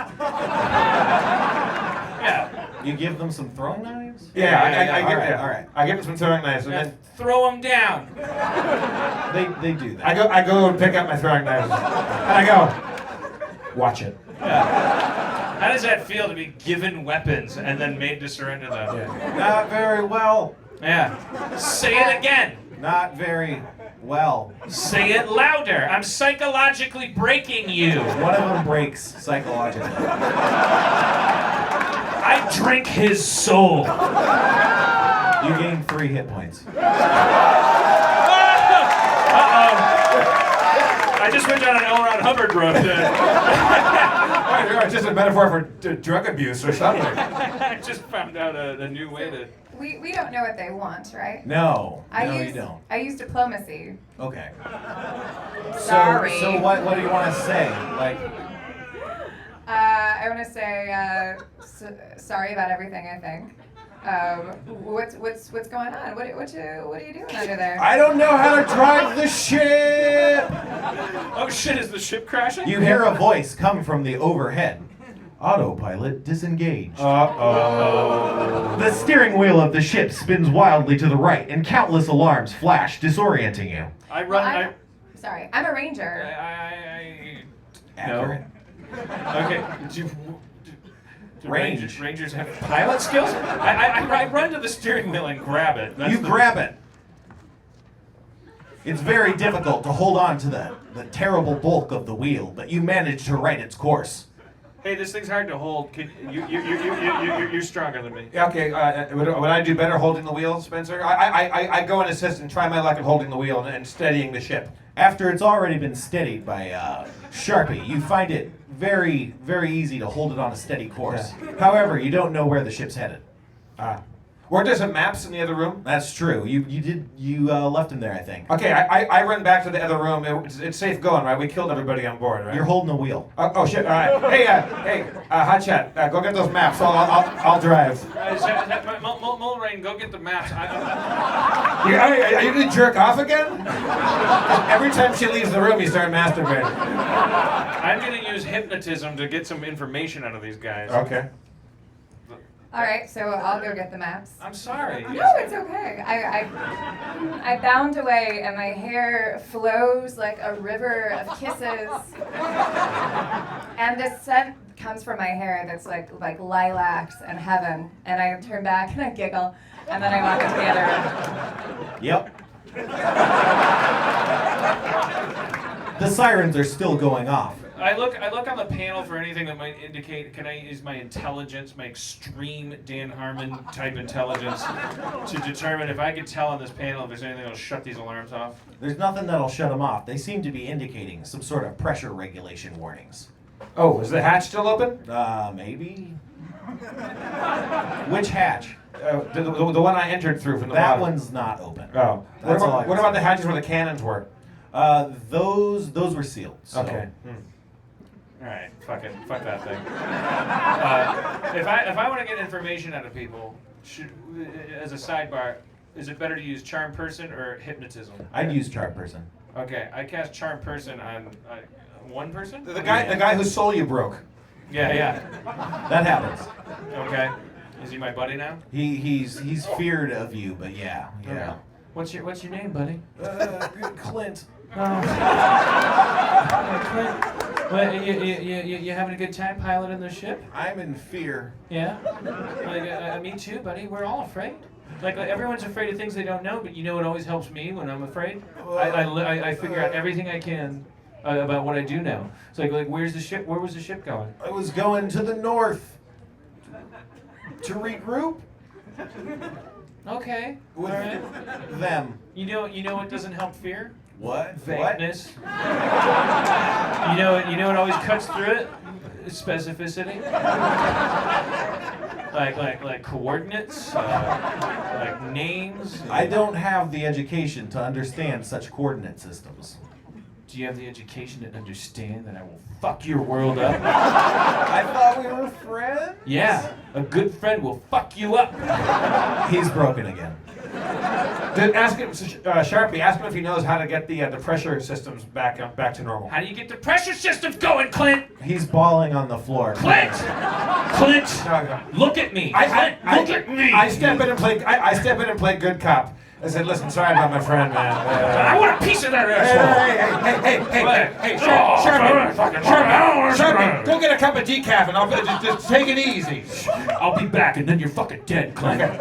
Yeah. You give them some throwing knives? Yeah, I give them. All right. I give them some throwing knives, and then Throw them down. They do that. I go and pick up my throwing knives, and I go, watch it. Yeah. How does that feel to be given weapons and then made to surrender them? Yeah. Not very well. Yeah. Say it again. Not very well. Say it louder. I'm psychologically breaking you. One of them breaks psychologically. I drink his soul. You gain 3 hit points. Uh-oh. I just went down an L. Ron Hubbard road. It's just a metaphor for drug abuse or something. I just found out a new way to. We don't know what they want, right? No, I you don't. I use diplomacy. Okay. Sorry. So what do you want to say? Like, I want to say sorry about everything. I think. What's going on? What are you doing under there? I don't know how to drive the ship. Oh shit! Is the ship crashing? You hear a voice come from the overhead. Autopilot disengaged. Uh-oh. The steering wheel of the ship spins wildly to the right, and countless alarms flash, disorienting you. I run. Sorry, I'm a ranger. Accurate. Okay. Do Range. Rangers have pilot skills? I run to the steering wheel and grab it. You grab it. It's very difficult to hold on to the terrible bulk of the wheel, but you manage to right its course. Hey, this thing's hard to hold. You're stronger than me. Yeah, okay, would I do better holding the wheel, Spencer? I go and assist and try my luck at holding the wheel and steadying the ship. After it's already been steadied by Sharpie, you find it very, very easy to hold it on a steady course. Yeah. However, you don't know where the ship's headed. Weren't there some maps in the other room? That's true. You left him there, I think. Okay, I run back to the other room. It's safe going, right? We killed everybody on board, right? You're holding the wheel. Oh shit! All right. Hey, Hotshot, go get those maps. I'll drive. Mulrain, go get the maps. Are you gonna jerk off again? Every time she leaves the room, you start masturbating. I'm gonna use hypnotism to get some information out of these guys. Okay. All right, so I'll go get the maps. I'm sorry. No, it's okay. I bound away, and my hair flows like a river of kisses. And this scent comes from my hair that's like lilacs and heaven. And I turn back and I giggle, and then I walk into the other room. Yep. The sirens are still going off. I look on the panel for anything that might indicate. Can I use my intelligence, my extreme Dan Harmon type intelligence, to determine if I could tell on this panel if there's anything that'll shut these alarms off? There's nothing that'll shut them off. They seem to be indicating some sort of pressure regulation warnings. Oh, is the hatch still open? Maybe. Which hatch? The one I entered through from the That bottom. one's not open. Oh. That's all I can What about say. the hatches where the cannons were? Those were sealed. So. Okay. All right, fuck that thing. If I want to get information out of people, as a sidebar, is it better to use charm person or hypnotism? I'd use charm person. Okay, I cast charm person on one person. The guy whose soul you broke. Yeah. That happens. Okay. Is he my buddy now? He's feared of you, but yeah. Okay. What's your name, buddy? Clint. Clint. Well, you having a good time piloting the ship? I'm in fear. Yeah? Me too, buddy. We're all afraid. Like everyone's afraid of things they don't know, but you know what always helps me when I'm afraid? I figure out everything I can about what I do know. It's like where's the ship? Where was the ship going? I was going to the north to regroup Okay. with All right. them. You know what doesn't help fear? What? Vagueness. You know what always cuts through it? Specificity. Like coordinates, like names. I don't have the education to understand such coordinate systems. Do you have the education to understand that I will fuck your world up? I thought we were friends. Yeah, a good friend will fuck you up. He's broken again. Ask him, Sharpie. Ask him if he knows how to get the pressure systems back to normal. How do you get the pressure systems going, Clint? He's bawling on the floor. Clint! Look at me. Look at me. I step in and play. I step in and play good cop. I said, listen, sorry about my friend, man. I want a piece of that asshole. Hey, Sharpie, go get a cup of decaf and I'll just take it easy. I'll be back and then you're fucking dead, Clint. Okay.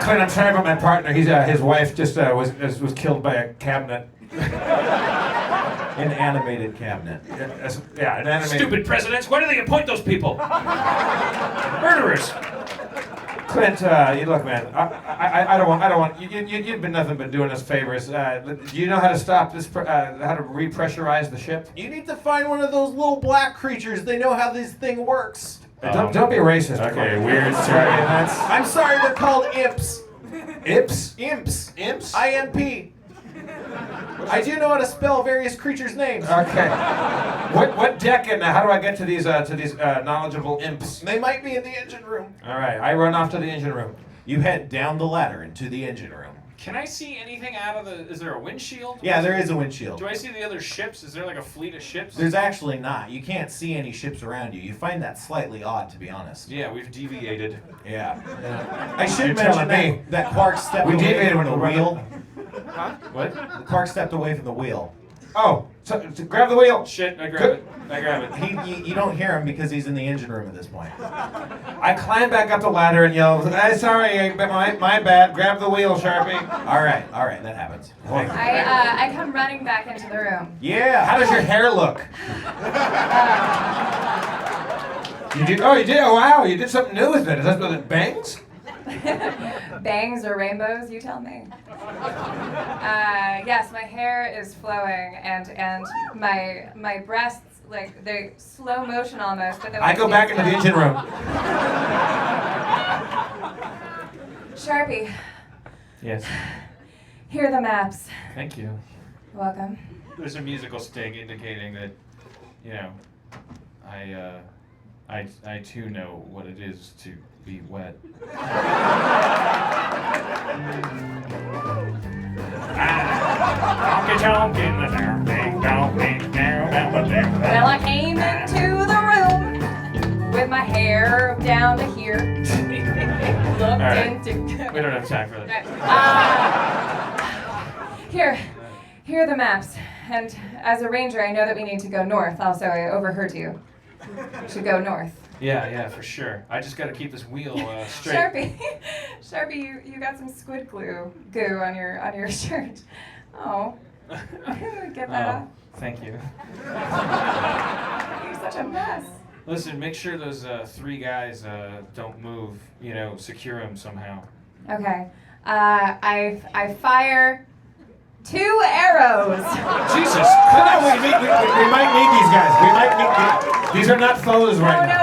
Clint, I'm sorry about my partner. His wife just was killed by a cabinet. An animated cabinet. Yeah, an animated. Stupid presidents. Why do they appoint those people? Murderers. Clint, you look, man. I don't want. You've been nothing but doing us favors. Do you know how to stop this? How to repressurize the ship? You need to find one of those little black creatures. They know how this thing works. Don't be racist. Okay, weird. Sorry, that's. I'm sorry, they're called imps. Imps? Imps. Imps? IMP. I do know how to spell various creatures' names. Okay. What deck and how do I get to these knowledgeable imps? They might be in the engine room. All right, I run off to the engine room. You head down the ladder into the engine room. Can I see anything out of the? Is there a windshield? Yeah, there is a windshield. Do I see the other ships? Is there like a fleet of ships? There's actually not. You can't see any ships around you. You find that slightly odd, to be honest. Yeah, we've deviated. Yeah. I should You're mention telling that Quark stepped We away deviated from when the we were wheel. Huh? What? Quark stepped away from the wheel. Oh, so grab the wheel. Shit, I grab it. I grab it. You don't hear him because he's in the engine room at this point. I climb back up the ladder and yell, sorry, my bad. Grab the wheel, Sharpie. All right, that happens. I come running back into the room. Yeah. How does your hair look? You did? Oh, you did? Oh, wow, you did something new with it. Is that with it bangs? Bangs or rainbows, you tell me. Yes, my hair is flowing and my breasts, like, they're slow motion almost. But I go back into the engine room. Sharpie, Yes. here are the maps. Thank you. Welcome. There's a musical sting indicating that, you know, I too know what it is to be wet. Well, I came into the room with my hair down to here. Looked right. into. We don't have time for that. Here are the maps. And as a ranger, I know that we need to go north. Also, I overheard you. We should go north. Yeah, for sure. I just got to keep this wheel straight. Sharpie, you got some squid goo on your shirt. Oh, get that off. Thank you. You're such a mess. Listen, make sure those 3 guys don't move. You know, secure them somehow. Okay. I fire 2 arrows. Jesus. No, we might need these guys. We might need these are not foes right now. No.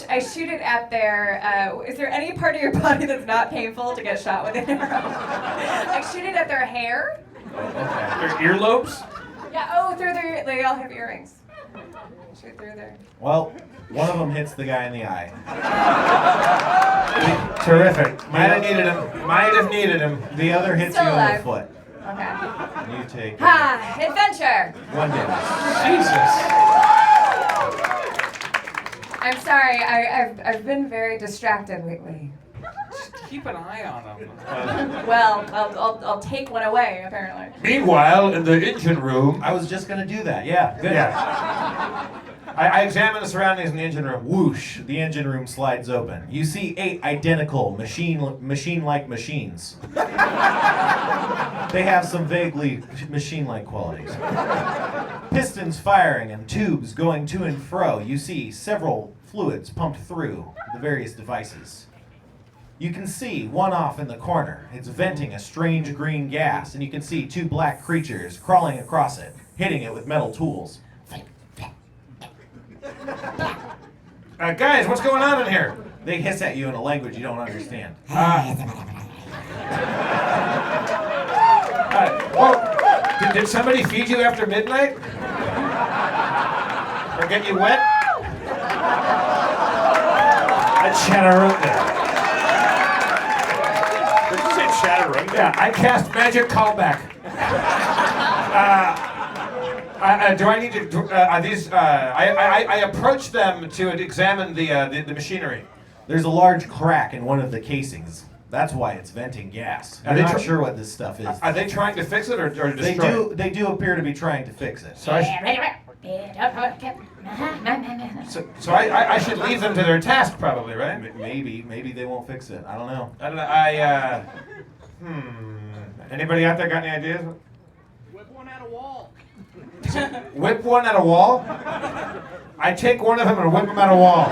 I shoot it at their. Is there any part of your body that's not painful to get shot with an arrow? I shoot it at their hair. Their earlobes? Yeah. Oh, through their. They all have earrings. Shoot through there. Well, one of them hits the guy in the eye. Terrific. Might have needed him. The other hits Still you in alive. the foot. Okay. You take Adventure. 1 damage. Jesus. I'm sorry. I've been very distracted lately. Just keep an eye on them. Well, I'll take one away apparently. Meanwhile, in the engine room, I was just gonna do that. Yeah. Good. yeah. I examine the surroundings in the engine room. Whoosh! The engine room slides open. You see 8 identical machine-like machines. They have some vaguely machine-like qualities. Pistons firing and tubes going to and fro. You see several fluids pumped through the various devices. You can see one off in the corner. It's venting a strange green gas, and you can see 2 black creatures crawling across it, hitting it with metal tools. Guys, what's going on in here? They hiss at you in a language you don't understand. Did somebody feed you after midnight? Or get you wet? A Chaturanga. Did you say Chaturanga? Yeah, I cast magic callback. Do I need to? Are these? I approach them to examine the machinery. There's a large crack in one of the casings. That's why it's venting got. I'm not sure what this stuff is. Are they trying to fix it or destroy it? They do appear to be trying to fix it. So I should leave them to their task, probably, right? Maybe they won't fix it. I don't know. Anybody out there got any ideas? Whip one at a wall. Whip one at a wall? I take one of them and whip him at a wall.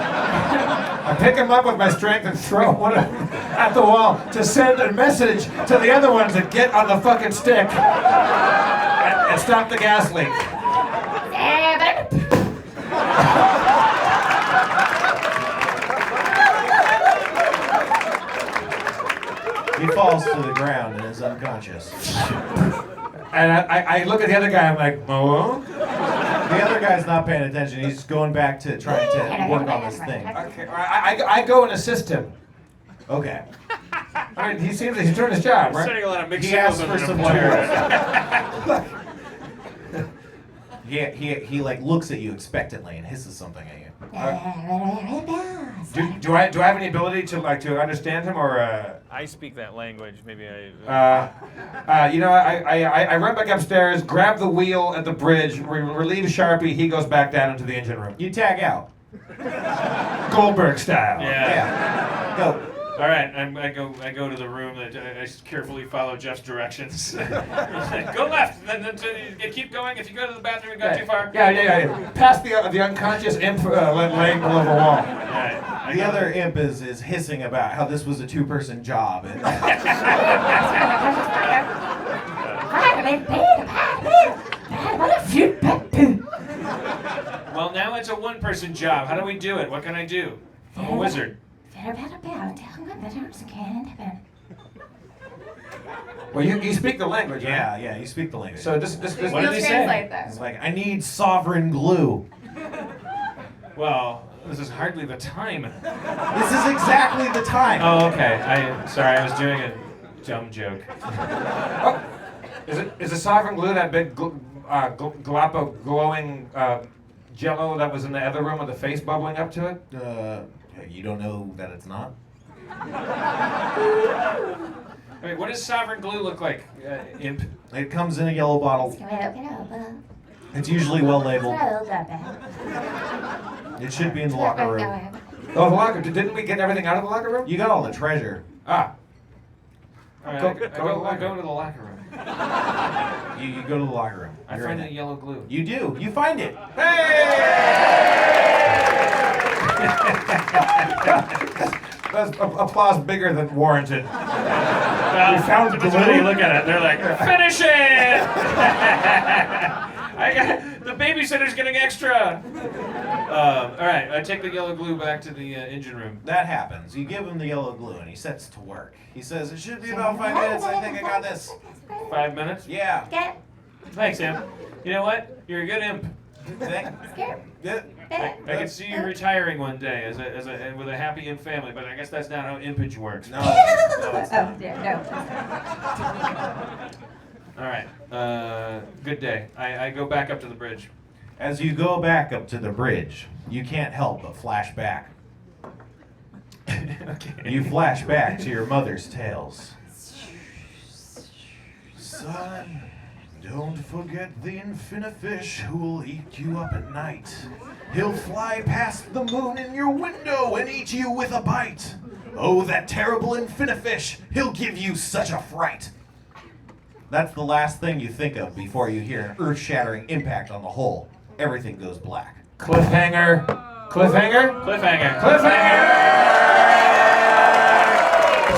I pick him up with my strength and throw one at the wall to send a message to the other ones to get on the fucking stick and stop the gas leak. He falls to the ground and is unconscious. And I look at the other guy, I'm like, oh? The other guy's not paying attention. He's going back to trying to work on this thing. Okay, I go and assist him. Okay. I mean, he seems like he's doing his job, right? Sending a lot of mixed He asks signals for in some an He like looks at you expectantly and hisses something at you. Do I have any ability to understand him or? I speak that language. Maybe I. I run back upstairs, grab the wheel at the bridge, relieve Sharpie. He goes back down into the engine room. You tag out. Goldberg style. Yeah. Go. All right, I go to the room. I carefully follow Jeff's directions. Go left, then keep going. If you go to the bathroom and go too far. Yeah. Past the unconscious imp laying below the wall. Right, the other imp is hissing about how this was a two-person job. And well, now it's a one-person job. How do we do it? What can I do? I'm a wizard. Well, you speak the language, right? Yeah, you speak the language. So this what did he say? He's like, I need sovereign glue. Well, this is hardly the time. This is exactly the time. Oh, okay. Sorry, I was doing a dumb joke. Oh, is the sovereign glue that big glop glowing jello that was in the other room with the face bubbling up to it? You don't know that it's not? Wait, what does sovereign glue look like, imp? It comes in a yellow bottle. It's usually well labeled. It should be in the locker room. Oh, the locker. Didn't we get everything out of the locker room? You got all the treasure. Ah. All right, I go to the locker room. You go to the locker room. I find the yellow glue. You do. You find it. That's applause bigger than warranted. Well, we found glue. When you look at it, they're like, finish it! The babysitter's getting extra. All right, I take the yellow glue back to the engine room. That happens. You give him the yellow glue and he sets to work. He says, it should be about 5 minutes. I think I got this. 5 minutes? Yeah. Thanks, Imp. You know what? You're a good imp. Yeah. I can see you retiring one day as with a happy imp family, but I guess that's not how impage works. No, it's not. All right. Good day. I go back up to the bridge. As you go back up to the bridge, you can't help but flash back. Okay. You flash back to your mother's tales. Son, don't forget the infinifish who'll eat you up at night. He'll fly past the moon in your window and eat you with a bite. Oh, that terrible infinifish, he'll give you such a fright. That's the last thing you think of before you hear an earth-shattering impact on the hull. Everything goes black. Cliffhanger. Cliffhanger. Cliffhanger. Cliffhanger.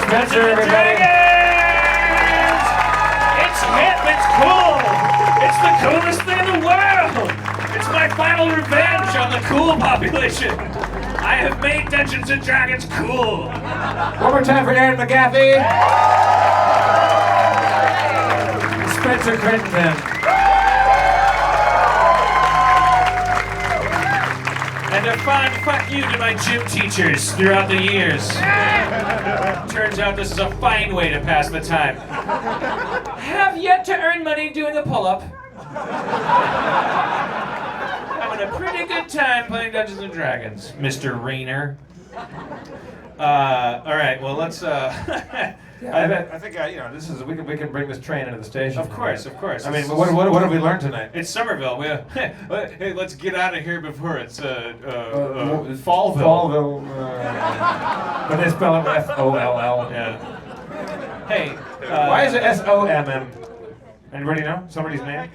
Spencer, everybody. It's hip. It's cool. It's the coolest thing in the world. It's my final revenge on the cool population. I have made Dungeons and Dragons cool. One more time for Aaron McGaffey. Spencer Crittenden. And a fond fuck you to my gym teachers throughout the years. Turns out this is a fine way to pass the time. Have yet to earn money doing a pull-up. Having a pretty good time playing Dungeons and Dragons, Mr. Rainer. All right, well let's. I think this is we can bring this train into the station. Of course. I mean, what have we learned tonight? It's Somerville. Hey, let's get out of here before it's Fallville. Fallville. But they spell it F-O-L-L. Yeah. Hey. Why is it S-O-M-M? Anybody know somebody's name?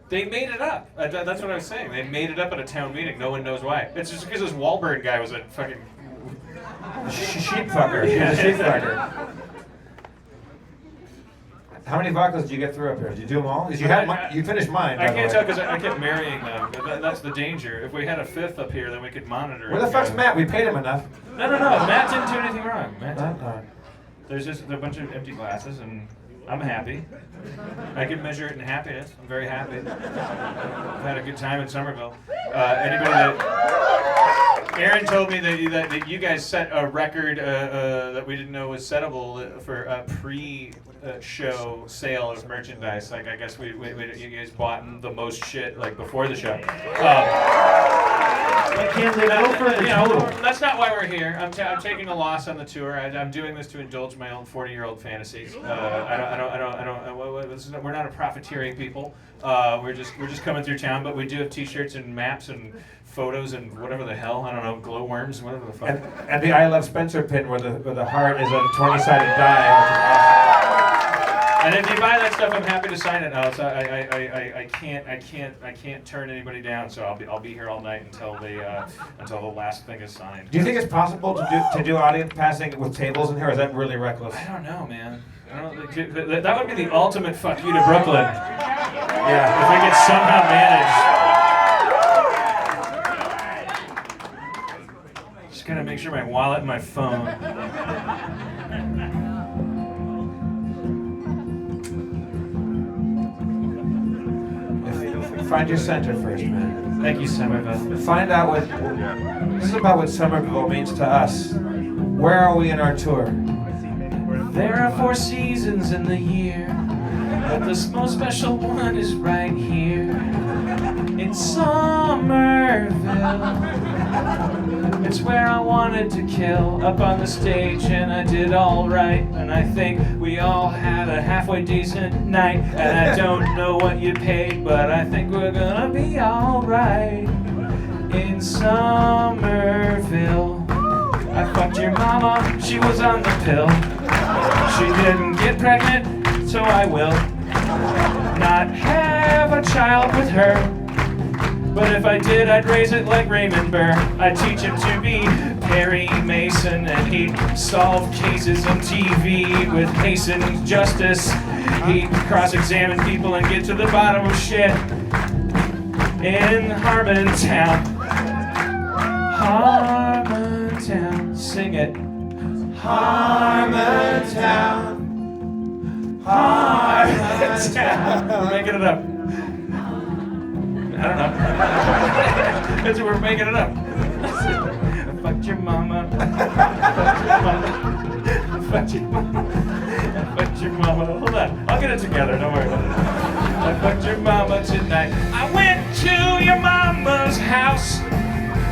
They made it up. That's what I was saying. They made it up at a town meeting. No one knows why. It's just because this Wahlberg guy was a fucking Sheep fucker. She was a sheep fucker. How many vodkas did you get through up here? Did you do them all? You finished mine. I can't tell because I kept marrying them. That's the danger. If we had a fifth up here, then we could monitor. Where the fuck's Matt? We paid him enough. No. Matt didn't do anything wrong. There's just a bunch of empty glasses, and I'm happy. I can measure it in happiness. I'm very happy. I've had a good time in Somerville. Aaron told me that you guys set a record that we didn't know was settable for a pre-show sale of merchandise. Like, I guess you guys bought the most shit like before the show. That's not why we're here. I'm taking a loss on the tour. I'm doing this to indulge my own 40-year-old fantasies. We're not a profiteering people. We're just coming through town, but we do have T-shirts and maps and photos and whatever the hell, I don't know, glowworms, whatever the fuck. And the I Love Spencer pin where the heart is a 20-sided die. And if you buy that stuff, I'm happy to sign it. I can't turn anybody down, so I'll be here all night until the last thing is signed. Do you think it's possible to do audience passing with tables in here, or is that really reckless? I don't know, man. That would be the ultimate fuck you to Brooklyn. Yeah. If I could somehow manage. Just gotta make sure my wallet and my phone. Find your center first, man. Thank you, Somerville. Find out this is about what Somerville means to us. Where are we in our tour? There are 4 seasons in the year, but the most special one is right here in Somerville. It's where I wanted to kill, up on the stage, and I did all right. And I think we all had a halfway decent night. And I don't know what you paid, but I think we're gonna be all right in Somerville. I fucked your mama, she was on the pill. She didn't get pregnant, so I will not have a child with her. But if I did, I'd raise it like Raymond Burr. I'd teach him to be Perry Mason, and he'd solve cases on TV with hastened justice. He'd cross-examine people and get to the bottom of shit in Harmontown. Harmontown, sing it. Harmontown. Harmontown. We're making it up. I don't know. We're making it up. I fucked your mama. I fucked your mama. I fucked your mama. Hold on. I'll get it together. Don't worry about it. I fucked your mama tonight. I went to your mama's house.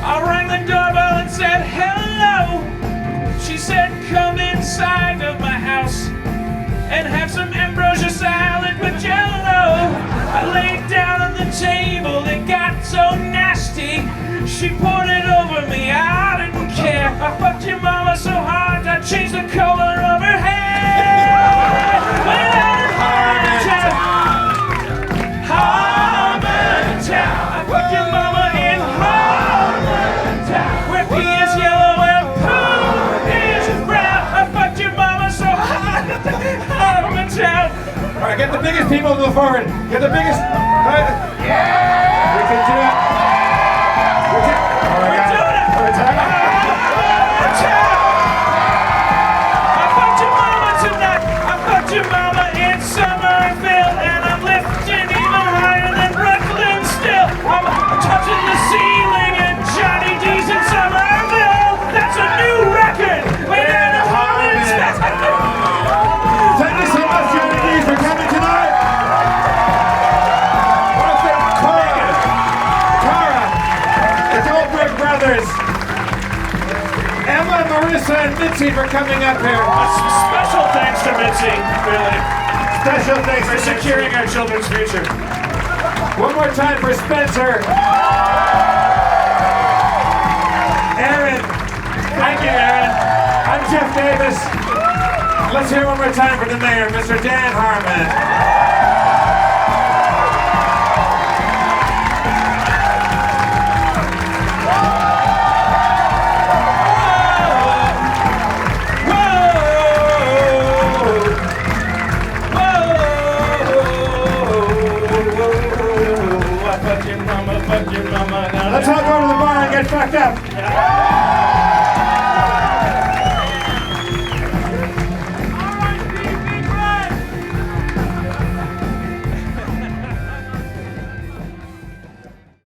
I rang the doorbell and said hello. She said, come inside of my house and have some ambrosia salad with jello. I laid down on the table, it got so nasty. She poured it over me, I didn't care. I fucked your mama so hard, I changed the color of her hair. Harmontown, Harmontown. I fucked your mama in Harmontown, where P is yellow and poo is brown. I fucked your mama so hard, Harmontown. All right, get the biggest people to the forward. Get the biggest. Yeah! We can do it. We're doing it. I fucked your mama tonight. I fucked your mama in Somerville, and I'm lifting even higher than Brooklyn still. I'm touching the ceiling, and Johnny D's in Somerville. That's a new record. We're in Harmontown. Thank you so much, Johnny D's, for coming tonight. The Goldberg brothers, Emma, Marissa, and Mitzi for coming up here. Special thanks to Mitzi, really. Special thanks for securing our children's future. One more time for Spencer. Aaron. Thank you, Aaron. I'm Jeff Davis. Let's hear one more time for the mayor, Mr. Dan Harmon. Back up.